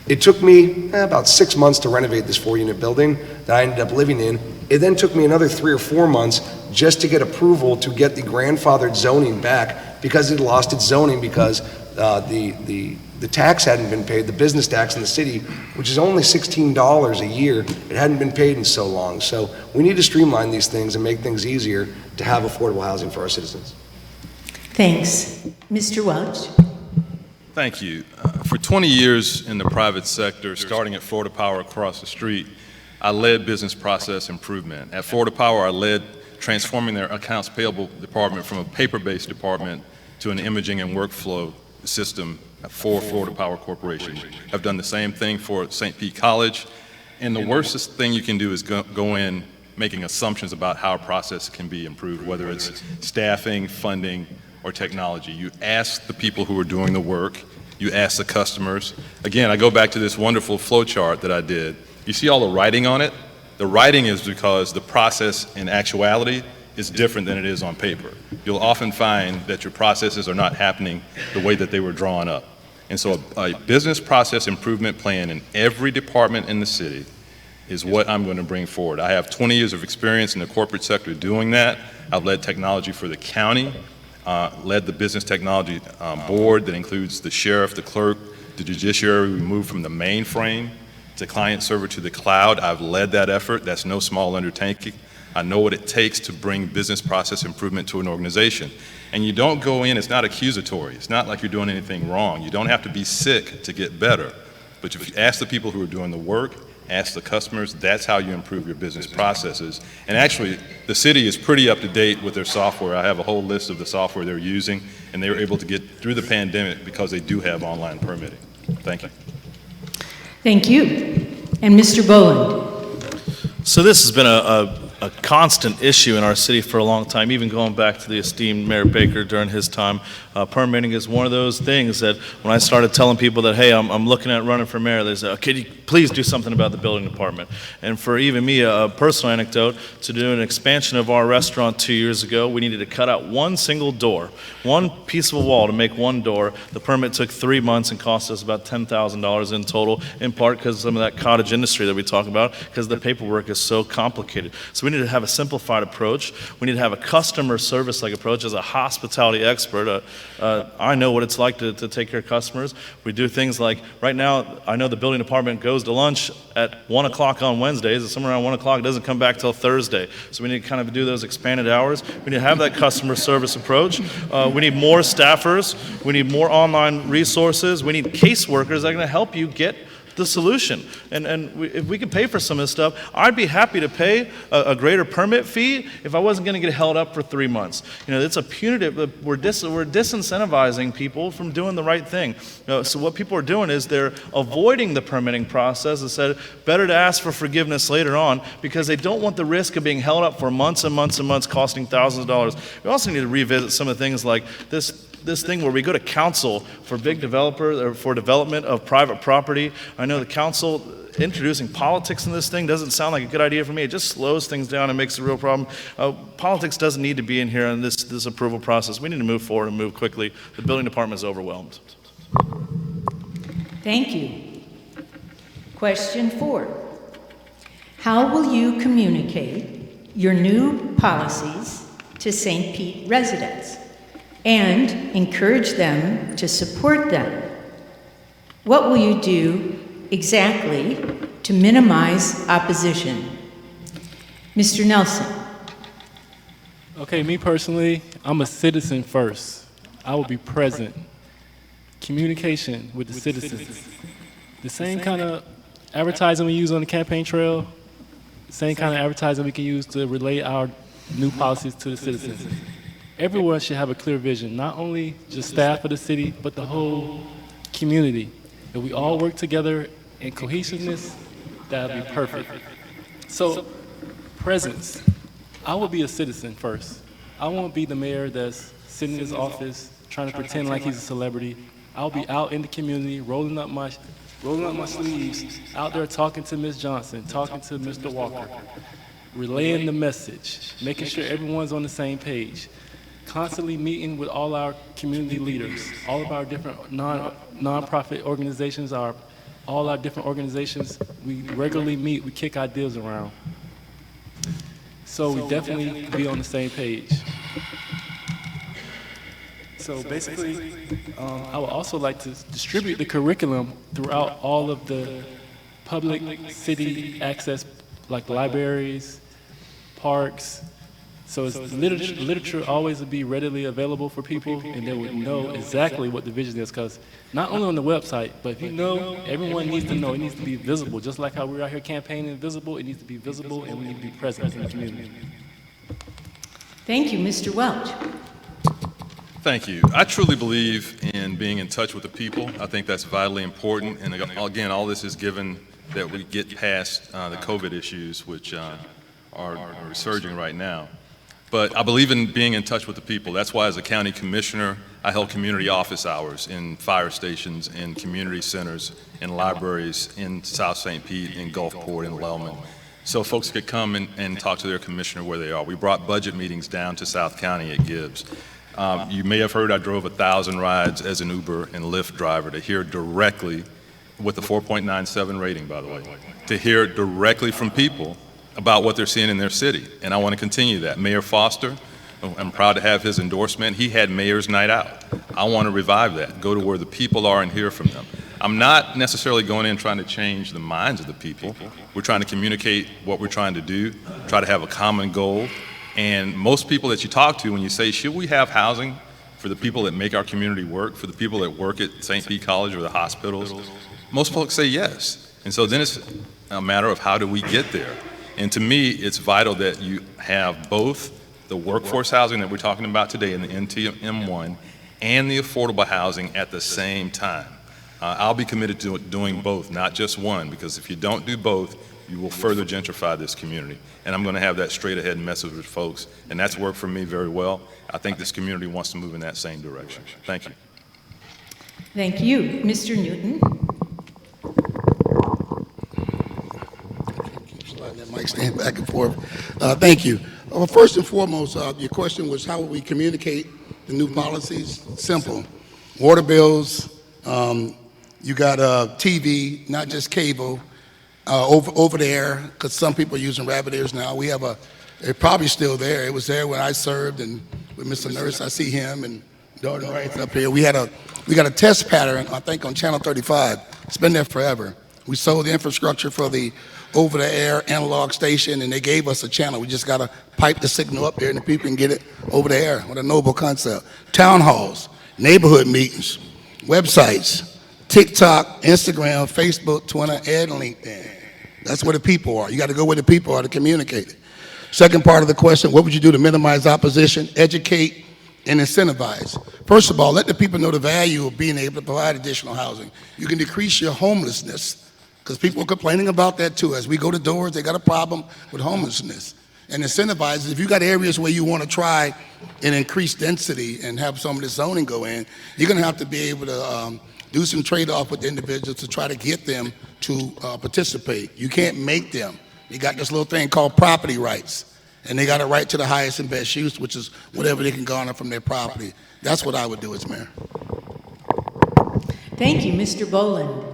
Speaker 6: It took me about 6 months to renovate this 4-unit building that I ended up living in. It then took me another 3 or 4 months just to get approval to get the grandfathered zoning back, because it lost its zoning because the tax hadn't been paid, the business tax in the city, which is only $16 a year. It hadn't been paid in so long. So we need to streamline these things and make things easier to have affordable housing for our citizens.
Speaker 1: Thanks. Mr. Welch.
Speaker 5: Thank you. For 20 years in the private sector, starting at Florida Power across the street, I led business process improvement. At Florida Power, I led transforming their accounts payable department from a paper-based department to an imaging and workflow system for Florida Power Corporation. I've done the same thing for St. Pete College, and the worst thing you can do is go in making assumptions about how a process can be improved, whether it's staffing, funding, or technology. You ask the people who are doing the work, you ask the customers. Again, I go back to this wonderful flow chart that I did. You see all the writing on it? The writing is because the process in actuality is different than it is on paper. You'll often find that your processes are not happening the way that they were drawn up. And so a business process improvement plan in every department in the city is what I'm going to bring forward. I have 20 years of experience in the corporate sector doing that. I've led technology for the county, led the business technology board that includes the sheriff, the clerk, the judiciary. We moved from the mainframe to client server to the cloud. I've led that effort. That's no small undertaking. I know what it takes to bring business process improvement to an organization. And you don't go in, it's not accusatory. It's not like you're doing anything wrong. You don't have to be sick to get better. But if you ask the people who are doing the work, ask the customers, that's how you improve your business processes. And actually, the city is pretty up to date with their software. I have a whole list of the software they're using, and they were able to get through the pandemic because they do have online permitting. Thank you.
Speaker 1: Thank you. And Mr. Boland.
Speaker 3: So this has been a constant issue in our city for a long time, even going back to the esteemed Mayor Baker during his time. Permitting is one of those things that when I started telling people that, hey, I'm looking at running for mayor, they said, could you please do something about the building department? And for even me, a personal anecdote, to do an expansion of our restaurant 2 years ago, we needed to cut out one single door, one piece of a wall to make one door. The permit took 3 months and cost us about $10,000 in total, in part because of some of that cottage industry that we talk about, because the paperwork is so complicated. So we need to have a simplified approach. We need to have a customer service-like approach. As a hospitality expert, I know what it's like to take care of customers. We do things like, right now, I know the building department goes to lunch at 1 o'clock on Wednesdays, and somewhere around 1 o'clock, it doesn't come back till Thursday. So we need to kind of do those expanded hours. We need to have that customer service approach. We need more staffers. We need more online resources. We need caseworkers that are going to help you get the solution. If we could pay for some of this stuff, I'd be happy to pay a greater permit fee if I wasn't going to get held up for 3 months. You know, it's a punitive, we're disincentivizing people from doing the right thing. So what people are doing is they're avoiding the permitting process and said, better to ask for forgiveness later on, because they don't want the risk of being held up for months and months and months, costing thousands of dollars. We also need to revisit some of the things like this this thing where we go to council for big developers or for development of private property. I know the council introducing politics in this thing doesn't sound like a good idea for me. It just slows things down and makes it a real problem. Politics doesn't need to be in here in this approval process. We need to move forward and move quickly. The building department is overwhelmed.
Speaker 1: Thank you. Question 4. How will you communicate your new policies to St. Pete residents and encourage them to support them? What will you do exactly to minimize opposition? Mr. Nelson.
Speaker 4: Okay, me personally, I'm a citizen first. I will be present. Communication with the citizens. The same kind of advertising we use on the campaign trail, same kind of advertising we can use to relay our new policies to the citizens. Everyone should have a clear vision, not only just staff of the city, but the whole community. If we all work together in cohesiveness, that'll be perfect. So, presence. I will be a citizen first. I won't be the mayor that's sitting in his office trying to pretend like he's a celebrity. I'll be out in the community, rolling up my sleeves, out there talking to Ms. Johnson, talking to Mr. Walker, relaying the message, making sure everyone's on the same page, constantly meeting with all our community leaders, all of our different non-profit organizations, all our different organizations. We regularly meet, we kick ideas around. So we definitely be on the same page. So basically, I would also like to distribute the curriculum throughout all of the public city access, like libraries, parks. So it's literature always would be readily available for people, and they would know exactly what the vision is. Because not only on the website, but if you know, everyone needs to know. It needs to be visible. Just like how we're out here campaigning visible, it needs to be visible, and we need to be present in the community.
Speaker 1: Thank you, Mr. Welch.
Speaker 5: Thank you. I truly believe in being in touch with the people. I think that's vitally important. And again, all this is given that we get past the COVID issues, which are resurging right now. But I believe in being in touch with the people. That's why as a county commissioner, I held community office hours in fire stations, in community centers, in libraries, in South St. Pete, in Gulfport, in Lellman, so folks could come and talk to their commissioner where they are. We brought budget meetings down to South County at Gibbs. You may have heard I drove 1,000 rides as an Uber and Lyft driver to hear directly, with a 4.97 rating, by the way, to hear directly from people about what they're seeing in their city. And I want to continue that. Mayor Foster, I'm proud to have his endorsement. He had Mayor's Night Out. I want to revive that, go to where the people are and hear from them. I'm not necessarily going in trying to change the minds of the people. We're trying to communicate what we're trying to do, try to have a common goal. And most people that you talk to, when you say, should we have housing for the people that make our community work, for the people that work at St. Pete College or the hospitals, most folks say yes. And so then it's a matter of how do we get there? And to me, it's vital that you have both the workforce housing that we're talking about today in the NTM1 and the affordable housing at the same time. I'll be committed to doing both, not just one, because if you don't do both, you will further gentrify this community. And I'm going to have that straight ahead message with folks, and that's worked for me very well. I think this community wants to move in that same direction. Thank you.
Speaker 1: Thank you. Mr. Newton.
Speaker 7: Keep sliding that mic stand back and forth. Thank you. First and foremost, your question was how will we communicate the new policies? Simple. Water bills, you got TV, not just cable. Over there, because some people are using rabbit ears now. We have they're probably still there. It was there when I served, and with Mr. Nurse, I see him, and Darden Wright's up here. We got a test pattern, I think, on Channel 35. It's been there forever. We sold the infrastructure for the over-the-air analog station, and they gave us a channel. We just got to pipe the signal up there, and the people can get it over the air. What a noble concept. Town halls, neighborhood meetings, websites, TikTok, Instagram, Facebook, Twitter, and LinkedIn. That's where the people are. You got to go where the people are to communicate it. Second part of the question, what would you do to minimize opposition? Educate and incentivize. First of all, let the people know the value of being able to provide additional housing. You can decrease your homelessness, because people are complaining about that too. As we go to doors, they got a problem with homelessness. and incentivize it. If you got areas where you want to try and increase density and have some of the zoning go in, you're going to have to be able to do some trade-off with the individuals to try to get them to participate. You can't make them. You got this little thing called property rights, and they got a right to the highest and best use, which is whatever they can garner from their property. That's what I would do as mayor.
Speaker 1: Thank you, Mr. Boland.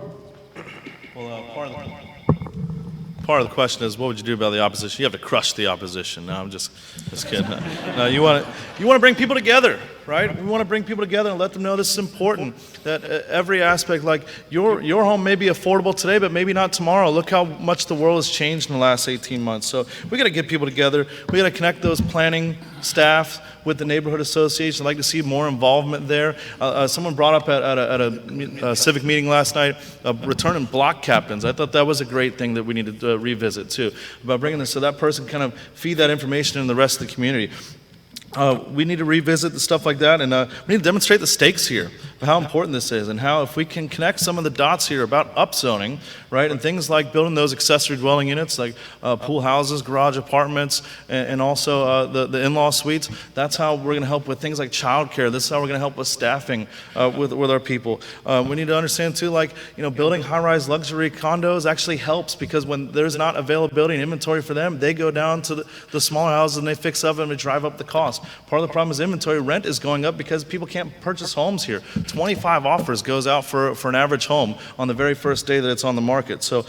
Speaker 3: Well, part of the question is, what would you do about the opposition? You have to crush the opposition. No, I'm just kidding. No, you want to bring people together, right? We want to bring people together and let them know this is important. That every aspect, like your home may be affordable today, but maybe not tomorrow. Look how much the world has changed in the last 18 months. So we got to get people together. We got to connect those planning staff with the neighborhood association. I'd like to see more involvement there. Someone brought up at a civic meeting last night, returning block captains. I thought that was a great thing that we need to revisit too, about bringing this so that person kind of feed that information in the rest of the community. We need to revisit the stuff like that, and we need to demonstrate the stakes here of how important this is, and how if we can connect some of the dots here about upzoning, right, and things like building those accessory dwelling units like pool houses, garage apartments, and also the in-law suites. That's how we're going to help with things like childcare. This is how we're going to help with staffing with our people. We need to understand too, like, building high-rise luxury condos actually helps, because when there's not availability and inventory for them, they go down to the smaller houses and they fix up them and drive up the cost. Part of the problem is inventory. Rent is going up because people can't purchase homes here. 25 offers goes out for an average home on the very first day that it's on the market. So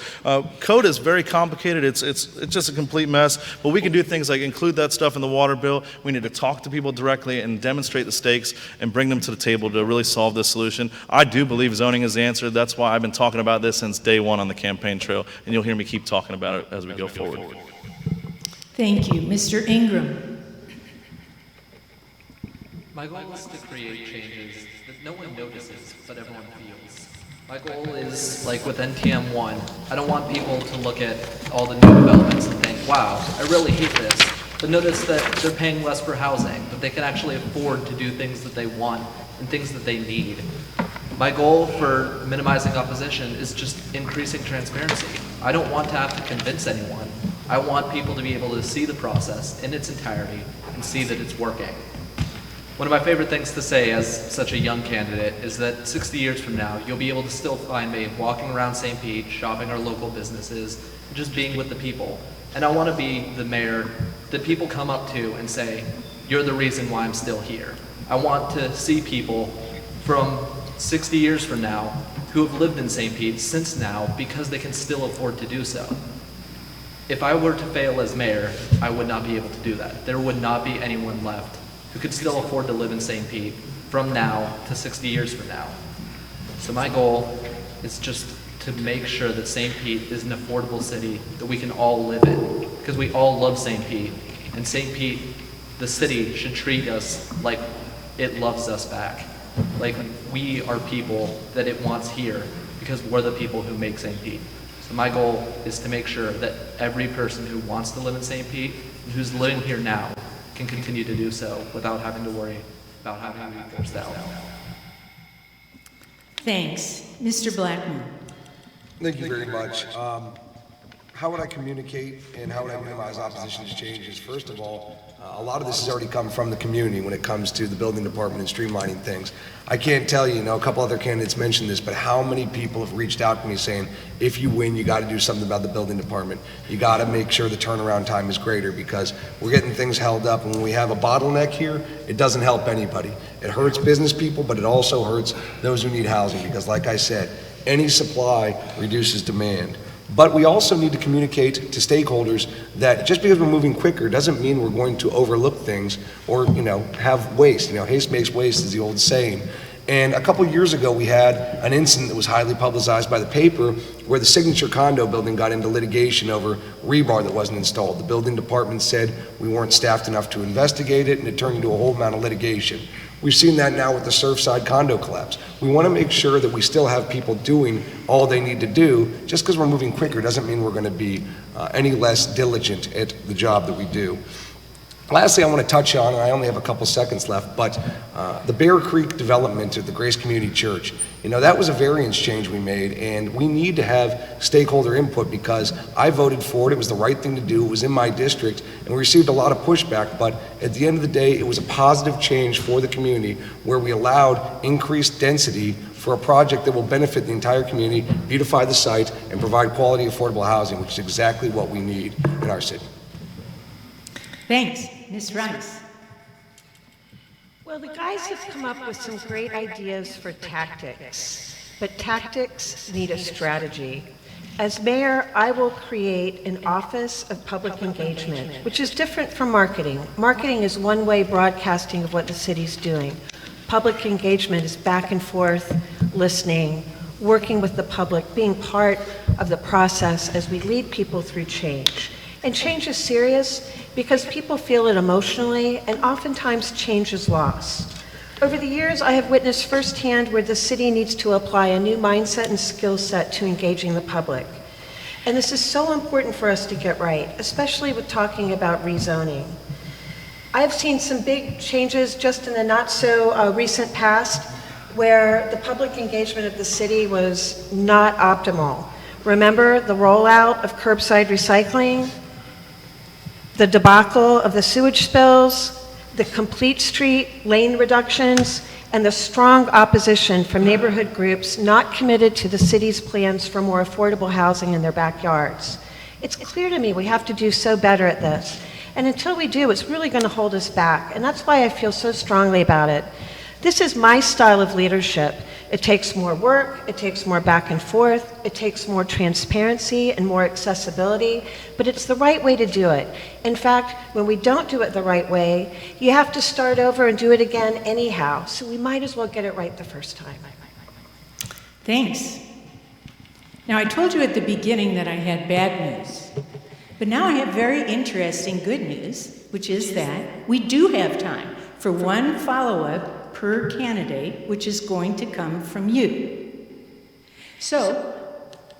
Speaker 3: code is very complicated. It's just a complete mess. But we can do things like include that stuff in the water bill. We need to talk to people directly and demonstrate the stakes and bring them to the table to really solve this solution. I do believe zoning is the answer. That's why I've been talking about this since day one on the campaign trail, and you'll hear me keep talking about it as we go forward.
Speaker 1: Thank you. Mr. Ingram.
Speaker 9: My goal is to create changes that no one notices, but everyone feels. My goal is, like with NTM1, I don't want people to look at all the new developments and think, wow, I really hate this. But notice that they're paying less for housing, that they can actually afford to do things that they want and things that they need. My goal for minimizing opposition is just increasing transparency. I don't want to have to convince anyone. I want people to be able to see the process in its entirety and see that it's working. One of my favorite things to say as such a young candidate is that 60 years from now, you'll be able to still find me walking around St. Pete, shopping our local businesses, and just being with the people. And I want to be the mayor that people come up to and say, you're the reason why I'm still here. I want to see people from 60 years from now who have lived in St. Pete since now because they can still afford to do so. If I were to fail as mayor, I would not be able to do that. There would not be anyone left who could still afford to live in St. Pete from now to 60 years from now. So my goal is just to make sure that St. Pete is an affordable city that we can all live in, because we all love St. Pete, and St. Pete, the city, should treat us like it loves us back, like we are people that it wants here, because we're the people who make St. Pete. So my goal is to make sure that every person who wants to live in St. Pete, and who's living here now, can continue to do so without having to worry about having to be forced out.
Speaker 1: Thanks. Mr. Blackman.
Speaker 6: Thank you very much. How would I communicate and how would I minimize opposition to changes? First of all, a lot of this has already come from the community when it comes to the building department and streamlining things. I can't tell you, a couple other candidates mentioned this, but how many people have reached out to me saying, if you win, you got to do something about the building department. You got to make sure the turnaround time is greater, because we're getting things held up. And when we have a bottleneck here, it doesn't help anybody. It hurts business people, but it also hurts those who need housing, because like I said, any supply reduces demand. But we also need to communicate to stakeholders that just because we're moving quicker doesn't mean we're going to overlook things or, have waste. Haste makes waste is the old saying. And a couple years ago, we had an incident that was highly publicized by the paper where the Signature condo building got into litigation over rebar that wasn't installed. The building department said we weren't staffed enough to investigate it, and it turned into a whole amount of litigation. We've seen that now with the Surfside condo collapse. We want to make sure that we still have people doing all they need to do. Just because we're moving quicker doesn't mean we're going to be any less diligent at the job that we do. Lastly, I want to touch on, and I only have a couple seconds left, but the Bear Creek development at the Grace Community Church. You know, that was a variance change we made, and we need to have stakeholder input because I voted for it. It was the right thing to do. It was in my district, and we received a lot of pushback, but at the end of the day, it was a positive change for the community where we allowed increased density for a project that will benefit the entire community, beautify the site, and provide quality, affordable housing, which is exactly what we need in our city.
Speaker 1: Thanks. Ms. Rice.
Speaker 8: Well, the guys have come up with some great ideas for tactics, but tactics need a strategy. As mayor, I will create an Office of Public Engagement, which is different from marketing. Marketing is one-way broadcasting of what the city's doing. Public engagement is back and forth, listening, working with the public, being part of the process as we lead people through change. And change is serious because people feel it emotionally, and oftentimes change is lost. Over the years, I have witnessed firsthand where the city needs to apply a new mindset and skill set to engaging the public. And this is so important for us to get right, especially with talking about rezoning. I have seen some big changes just in the not so recent past where the public engagement of the city was not optimal. Remember the rollout of curbside recycling, the debacle of the sewage spills, the complete street lane reductions, and the strong opposition from neighborhood groups not committed to the city's plans for more affordable housing in their backyards. It's clear to me we have to do so better at this. And until we do, it's really going to hold us back. And that's why I feel so strongly about it. This is my style of leadership. It takes more work, it takes more back and forth, it takes more transparency and more accessibility, but it's the right way to do it. In fact, when we don't do it the right way, you have to start over and do it again anyhow, so we might as well get it right the first time.
Speaker 1: Thanks. Now, I told you at the beginning that I had bad news, but now I have very interesting good news, which is that we do have time for one follow-up per candidate, which is going to come from you. So,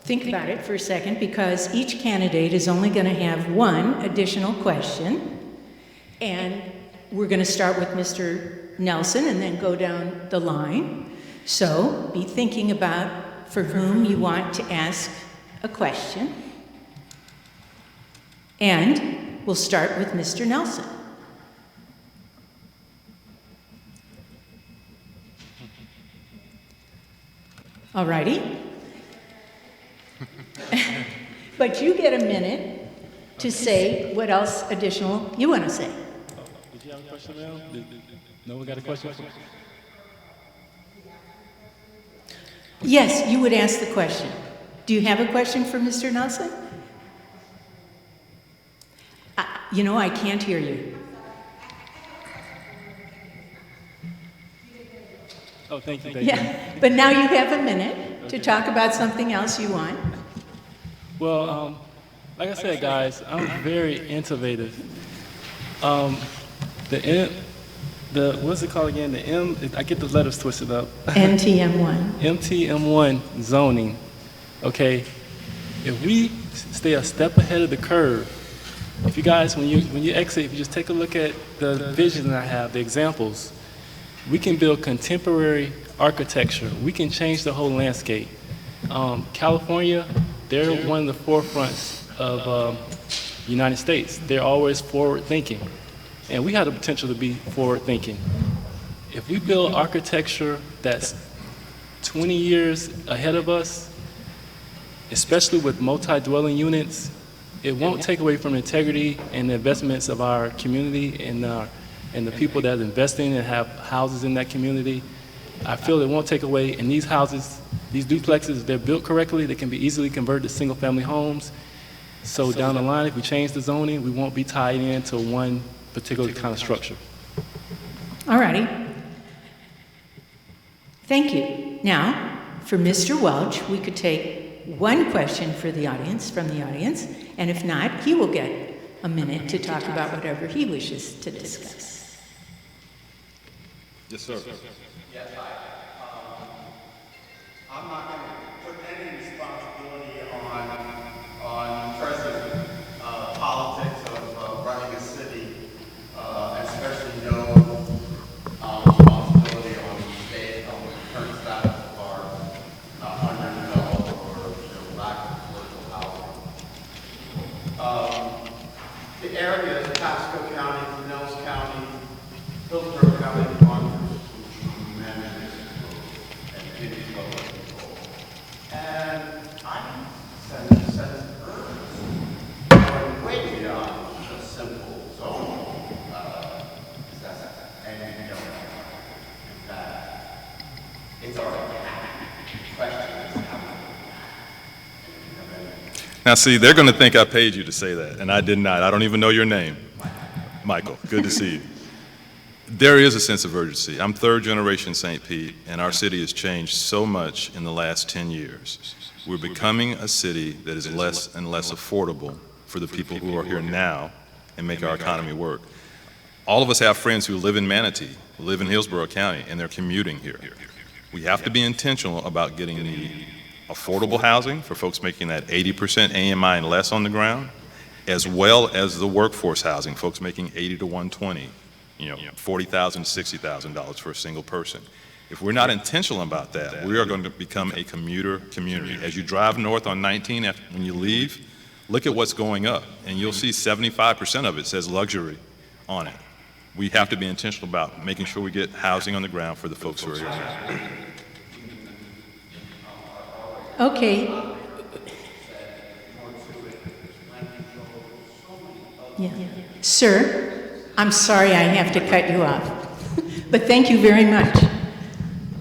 Speaker 1: think about it for a second, because each candidate is only going to have one additional question, and we're going to start with Mr. Nelson and then go down the line. So, be thinking about for whom you want to ask a question, and we'll start with Mr. Nelson. All righty. But you get a minute to say what else additional you want to say.
Speaker 4: Did you have a question, ma'am? No one got a question?
Speaker 1: Yes, you would ask the question. Do you have a question for Mr. Nelson? You know, I can't hear you.
Speaker 4: Oh, thank you.
Speaker 1: Yeah, but now you have a minute to talk about something else you want.
Speaker 4: Well, like I said, guys, I'm very innovative. What's it called again? I get the letters twisted up.
Speaker 1: NTM1.
Speaker 4: NTM1 zoning. Okay, if we stay a step ahead of the curve, if you guys, when you exit, if you just take a look at the vision that I have, the examples, we can build contemporary architecture. We can change the whole landscape. California, they're one of the forefronts of the United States. They're always forward-thinking. And we have the potential to be forward-thinking. If we build architecture that's 20 years ahead of us, especially with multi-dwelling units, it won't take away from the integrity and the investments of our community and the people that are investing and have houses in that community. I feel it won't take away, and these houses, these duplexes, they're built correctly, they can be easily converted to single-family homes. So down the line, if we change the zoning, we won't be tied into one particular kind of structure.
Speaker 1: All righty. Thank you. Now, for Mr. Welch, we could take one question for the audience, from the audience, and if not, he will get a minute to talk about whatever he wishes to discuss.
Speaker 5: Yes, sir.
Speaker 10: Yes, hi. I'm not going to put any responsibility on President politics of running a city And I'm sense going way beyond the simple zone. And you know, in fact, it's already happening. The question is how.
Speaker 5: Now, see, they're going to think I paid you to say that, and I did not. I don't even know your name. Michael, good to see you. There is a sense of urgency. I'm third generation St. Pete, and our city has changed so much in the last 10 years. We're becoming a city that is less and less affordable for the people who are here now and make our economy work. All of us have friends who live in Manatee, who live in Hillsborough County, and they're commuting here. We have to be intentional about getting the affordable housing for folks making that 80% AMI and less on the ground, as well as the workforce housing, folks making 80 to 120, $40,000 to $60,000 for a single person. If we're not intentional about that, we are going to become a commuter community. As you drive north on 19, when you leave, look at what's going up, and you'll see 75% of it says luxury on it. We have to be intentional about making sure we get housing on the ground for the folks who are here now.
Speaker 1: Okay. Yeah. Sir, I'm sorry I have to cut you off, but thank you very much.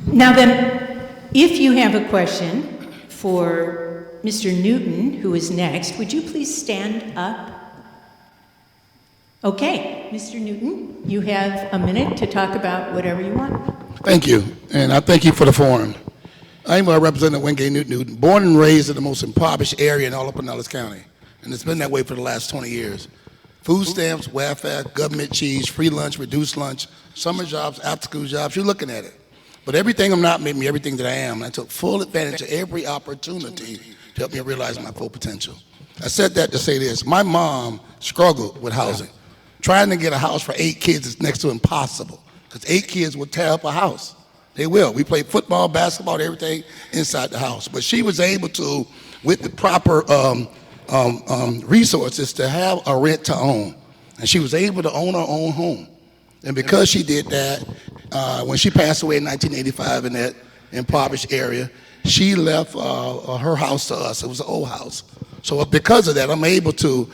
Speaker 1: Now then, if you have a question for Mr. Newton, who is next, would you please stand up? Okay, Mr. Newton, you have a minute to talk about whatever you want.
Speaker 7: Thank you, and I thank you for the forum. I'm Representative Wingate Newton, born and raised in the most impoverished area in all of Pinellas County, and it's been that way for the last 20 years. Food stamps, welfare, government cheese, free lunch, reduced lunch, summer jobs, after-school jobs, you're looking at it. But everything I'm not made me everything that I am, and I took full advantage of every opportunity to help me realize my full potential. I said that to say this. My mom struggled with housing. Trying to get a house for 8 kids is next to impossible, because 8 kids will tear up a house. They will. We played football, basketball, everything inside the house. But she was able to, with the proper resources, to have a rent to own. And she was able to own her own home. And because she did that, when she passed away in 1985 in that impoverished area, she left her house to us. It was an old house. So because of that, I'm able to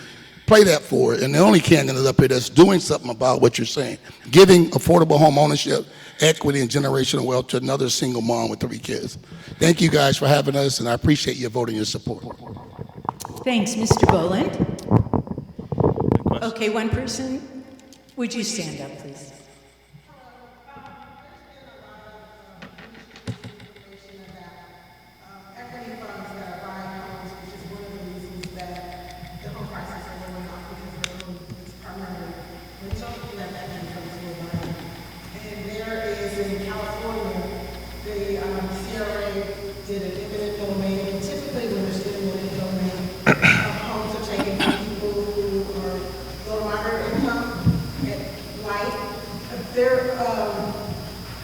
Speaker 7: play that forward. And the only candidate up here that's doing something about what you're saying, giving affordable home ownership, equity, and generational wealth to another single mom with 3 kids. Thank you guys for having us, and I appreciate your voting your support.
Speaker 1: Thanks, Mr. Boland. Okay, one person. Would you stand up, please?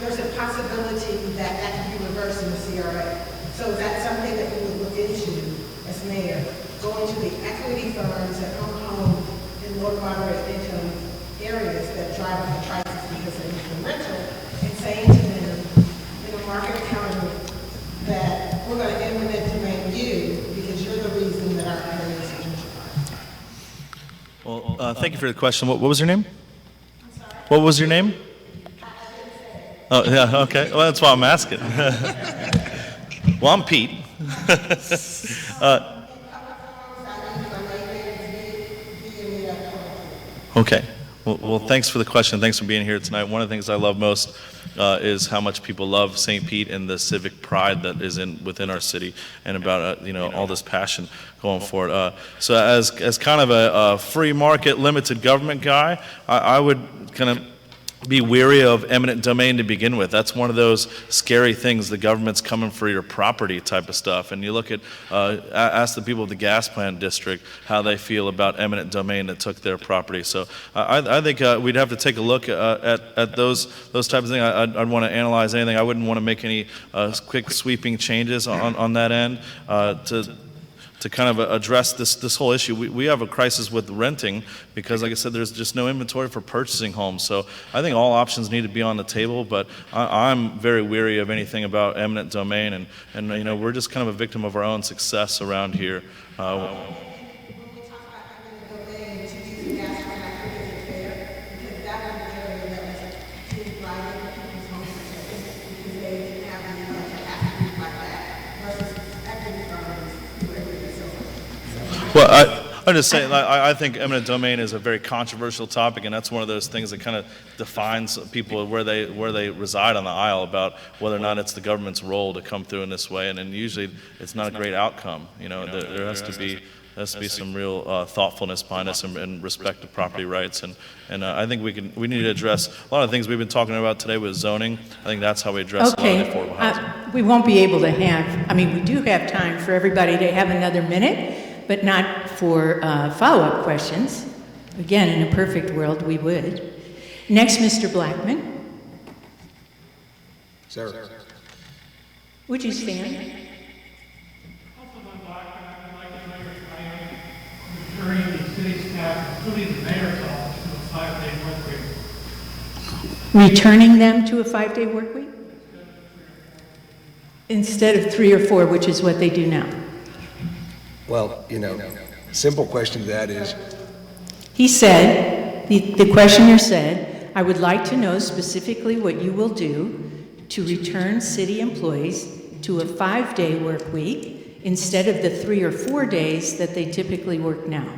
Speaker 11: There's a possibility that that could be reversed in the CRA. So is that something that we would look into as mayor, going to the equity firms that own homes in low to moderate income areas that drive up the prices because of income rental, and saying to them in a market economy that we're going to eminent domain you because you're the reason that our areas are gentrified?
Speaker 3: Well, thank you for the question. What was your name? What was your name? Oh, yeah, okay. Well, that's why I'm asking. Well, I'm Pete. Okay. Well, thanks for the question. Thanks for being here tonight. One of the things I love most is how much people love St. Pete and the civic pride that is within our city, and about all this passion going for it. So as kind of a free market, limited government guy, I would kind of be weary of eminent domain to begin with. That's one of those scary things, the government's coming for your property type of stuff. And you look at, ask the people of the gas plant district how they feel about eminent domain that took their property. So I think we'd have to take a look at those types of things. I'd want to analyze anything. I wouldn't want to make any quick sweeping changes on that end. to kind of address this whole issue. We have a crisis with renting because, like I said, there's just no inventory for purchasing homes. So I think all options need to be on the table, but I'm very weary of anything about eminent domain, and you know, we're just kind of a victim of our own success around here. Well, I'm just saying, I think eminent domain is a very controversial topic, and that's one of those things that kind of defines people where they reside on the aisle about whether or not it's the government's role to come through in this way, and usually it's not a great outcome. You know, there has to be some real thoughtfulness behind us and respect to property rights, and I think we need to address a lot of things we've been talking about today with zoning. I think that's how we address a lot of affordable housing.
Speaker 1: We won't be able to have, I mean, we do have time for everybody to have another minute, but not for follow-up questions. Again, in a perfect world, we would. Next, Mr. Blackman.
Speaker 6: Sarah.
Speaker 1: Would you stand?
Speaker 12: Councilman Blackman, I'd like to know your time returning the city staff, including the mayor's office, to a 5-day work week.
Speaker 1: Returning them to a 5-day work week? Instead of 3 or 4, which is what they do now.
Speaker 6: Well, you know, simple question to that is,
Speaker 1: He said, the questioner said, I would like to know specifically what you will do to return city employees to a 5-day work week instead of the 3 or 4 days that they typically work now.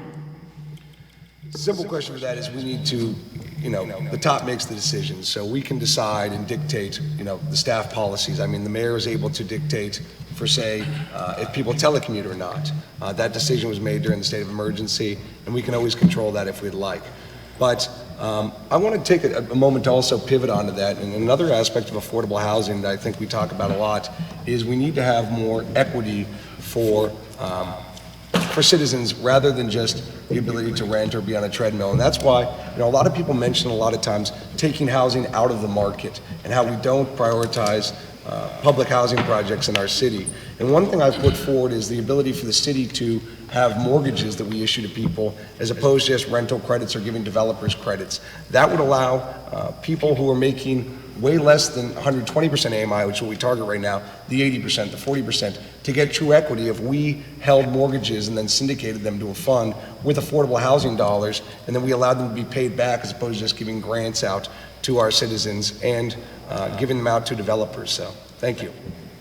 Speaker 6: simple question to that is we need to, you know, the top makes the decisions, so we can decide and dictate, you know, the staff policies. I mean, the mayor is able to dictate for, say, if people telecommute or not. That decision was made during the state of emergency, and we can always control that if we'd like. But I want to take a moment to also pivot onto that. And another aspect of affordable housing that I think we talk about a lot is we need to have more equity for citizens rather than just the ability to rent or be on a treadmill. And that's why, you know, a lot of people mention a lot of times taking housing out of the market and how we don't prioritize public housing projects in our city. And one thing I've put forward is the ability for the city to have mortgages that we issue to people as opposed to just rental credits or giving developers credits. That would allow people who are making way less than 120% AMI, which is what we target right now, the 80%, the 40%, to get true equity if we held mortgages and then syndicated them to a fund with affordable housing dollars, and then we allowed them to be paid back as opposed to just giving grants out to our citizens and giving them out to developers. So, thank you.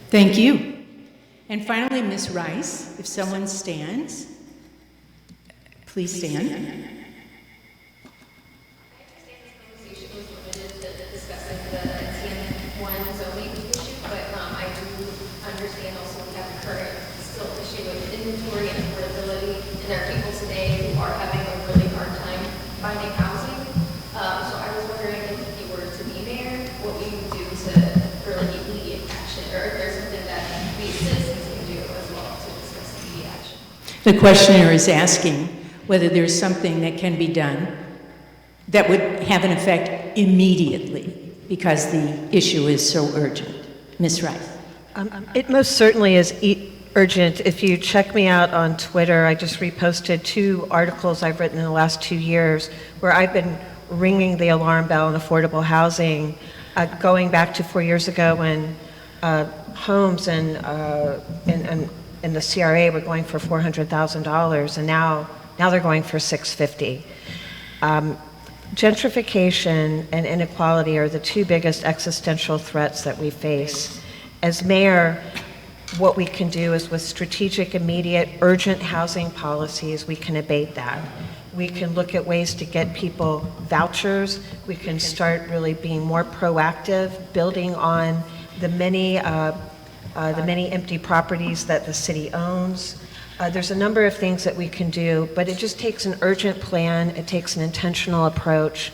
Speaker 1: Thank you. And finally, Ms. Rice, if someone stands, please stand. The questioner is asking whether there's something that can be done that would have an effect immediately because the issue is so urgent. Ms. Rice.
Speaker 8: It most certainly is urgent. If you check me out on Twitter, I just reposted 2 articles I've written in the last 2 years where I've been ringing the alarm bell on affordable housing, going back to 4 years ago when homes in the CRA were going for $400,000, and now they're going for $650,000. Gentrification and inequality are the 2 biggest existential threats that we face. As mayor, what we can do is with strategic, immediate, urgent housing policies, we can abate that. We can look at ways to get people vouchers. We can start really being more proactive, building on the many empty properties that the city owns. There's a number of things that we can do, but it just takes an urgent plan. It takes an intentional approach.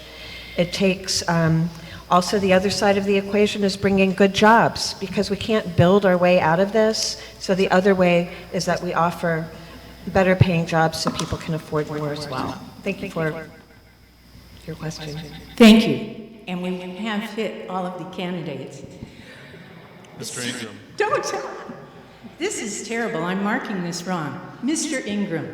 Speaker 8: It takes also the other side of the equation is bringing good jobs, because we can't build our way out of this. So the other way is that we offer better paying jobs so people can afford more as well. Thank you for your question.
Speaker 1: Thank you. And we have hit all of the candidates.
Speaker 3: Mr. Ingram.
Speaker 1: Don't tell. This is terrible. I'm marking this wrong. Mr. Ingram.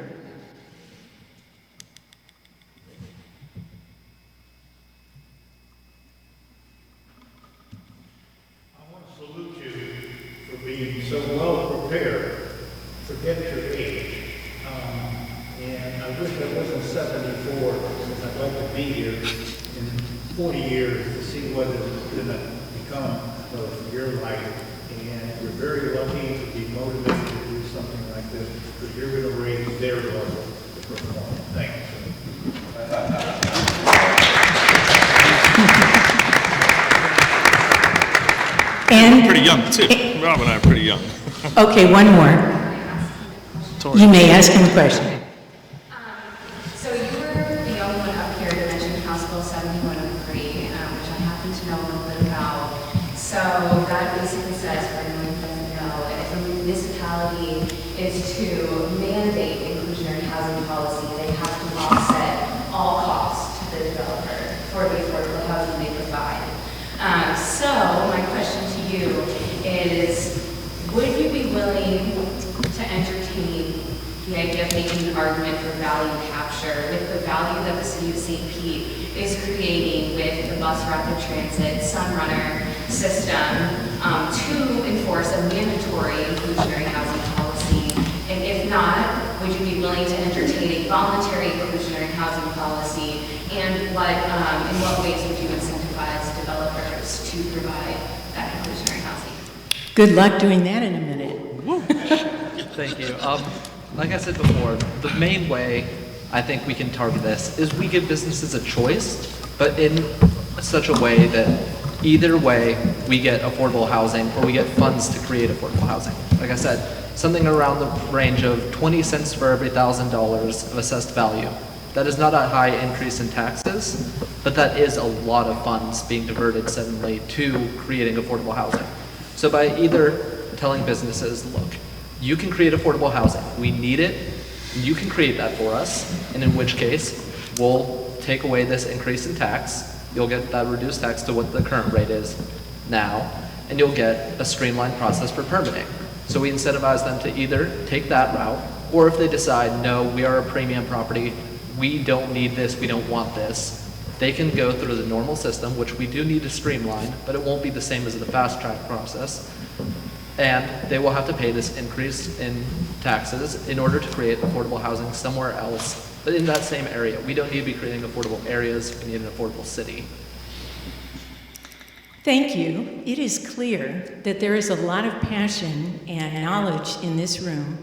Speaker 12: I want to salute you for being so well prepared. Forget your age. And I wish I wasn't 74 because I'd like to be here in 40 years to see what is going to become of your life. And you're very lucky to be motivated to do something like this because you're going to raise their level of performance. Thank you.
Speaker 1: And
Speaker 3: Pretty young, too. Rob and I are pretty young.
Speaker 1: okay, one more. You may ask him a question.
Speaker 13: So you were the only one up here to mention House Bill 7103, which I happen to know a little bit about. So that basically says, for anyone who doesn't know, if a municipality is to mandate inclusionary housing policy, they have to offset all costs to the developer for the affordable housing they provide. So my question to you is, would you be willing to entertain the idea of making an argument for value capture with the value that the city of St. Pete is creating with the bus rapid transit Sunrunner system to enforce a mandatory inclusionary housing policy? And if not, would you be willing to entertain a voluntary inclusionary housing policy? And in what ways would you incentivize developers to provide that inclusionary housing?
Speaker 1: Good luck doing that in a minute.
Speaker 9: Thank you. Like I said before, the main way I think we can target this is we give businesses a choice, but in such a way that either way we get affordable housing or we get funds to create affordable housing. Like I said, something around the range of 20 cents for every $1,000 of assessed value. That is not a high increase in taxes, but that is a lot of funds being diverted suddenly to creating affordable housing. So by either telling businesses, look, you can create affordable housing, we need it, you can create that for us, and in which case, we'll take away this increase in tax, you'll get that reduced tax to what the current rate is now, and you'll get a streamlined process for permitting. So we incentivize them to either take that route, or if they decide, no, we are a premium property, we don't need this, we don't want this, they can go through the normal system, which we do need to streamline, but it won't be the same as the fast track process. And they will have to pay this increase in taxes in order to create affordable housing somewhere else, but in that same area. We don't need to be creating affordable areas, we need an affordable city.
Speaker 1: Thank you. It is clear that there is a lot of passion and knowledge in this room.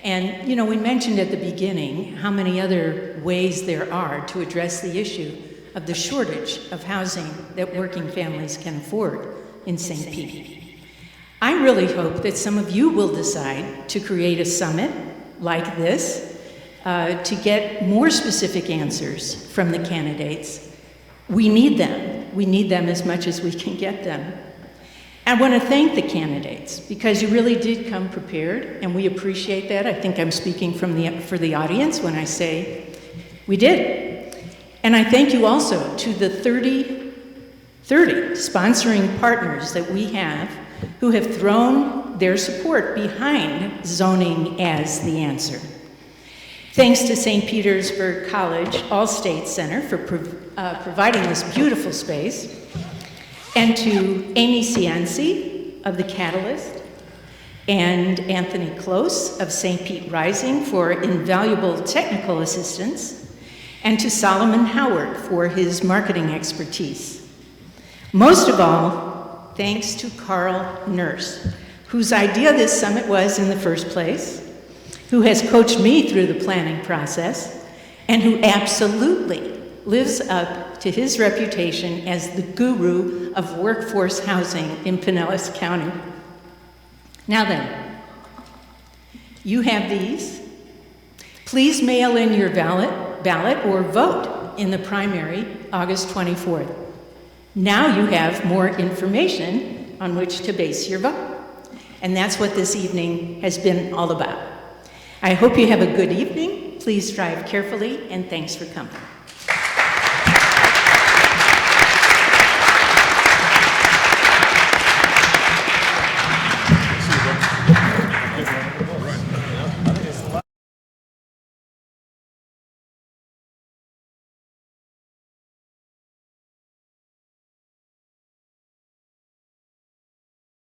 Speaker 1: And, you know, we mentioned at the beginning how many other ways there are to address the issue of the shortage of housing that working families can afford in St. Pete. I really hope that some of you will decide to create a summit like this to get more specific answers from the candidates. We need them. We need them as much as we can get them. I want to thank the candidates because you really did come prepared, and we appreciate that. I think I'm speaking for the audience when I say we did. And I thank you also to the 30 sponsoring partners that we have who have thrown their support behind zoning as the answer. Thanks to St. Petersburg College All-State Center for providing this beautiful space, and to Amy Cianci of the Catalyst, and Anthony Close of St. Pete Rising for invaluable technical assistance, and to Solomon Howard for his marketing expertise. Most of all, thanks to Carl Nurse, whose idea this summit was in the first place, who has coached me through the planning process, and who absolutely lives up to his reputation as the guru of workforce housing in Pinellas County. Now then, you have these. Please mail in your ballot or vote in the primary August 24th. Now you have more information on which to base your vote. And that's what this evening has been all about. I hope you have a good evening. Please drive carefully, and thanks for coming.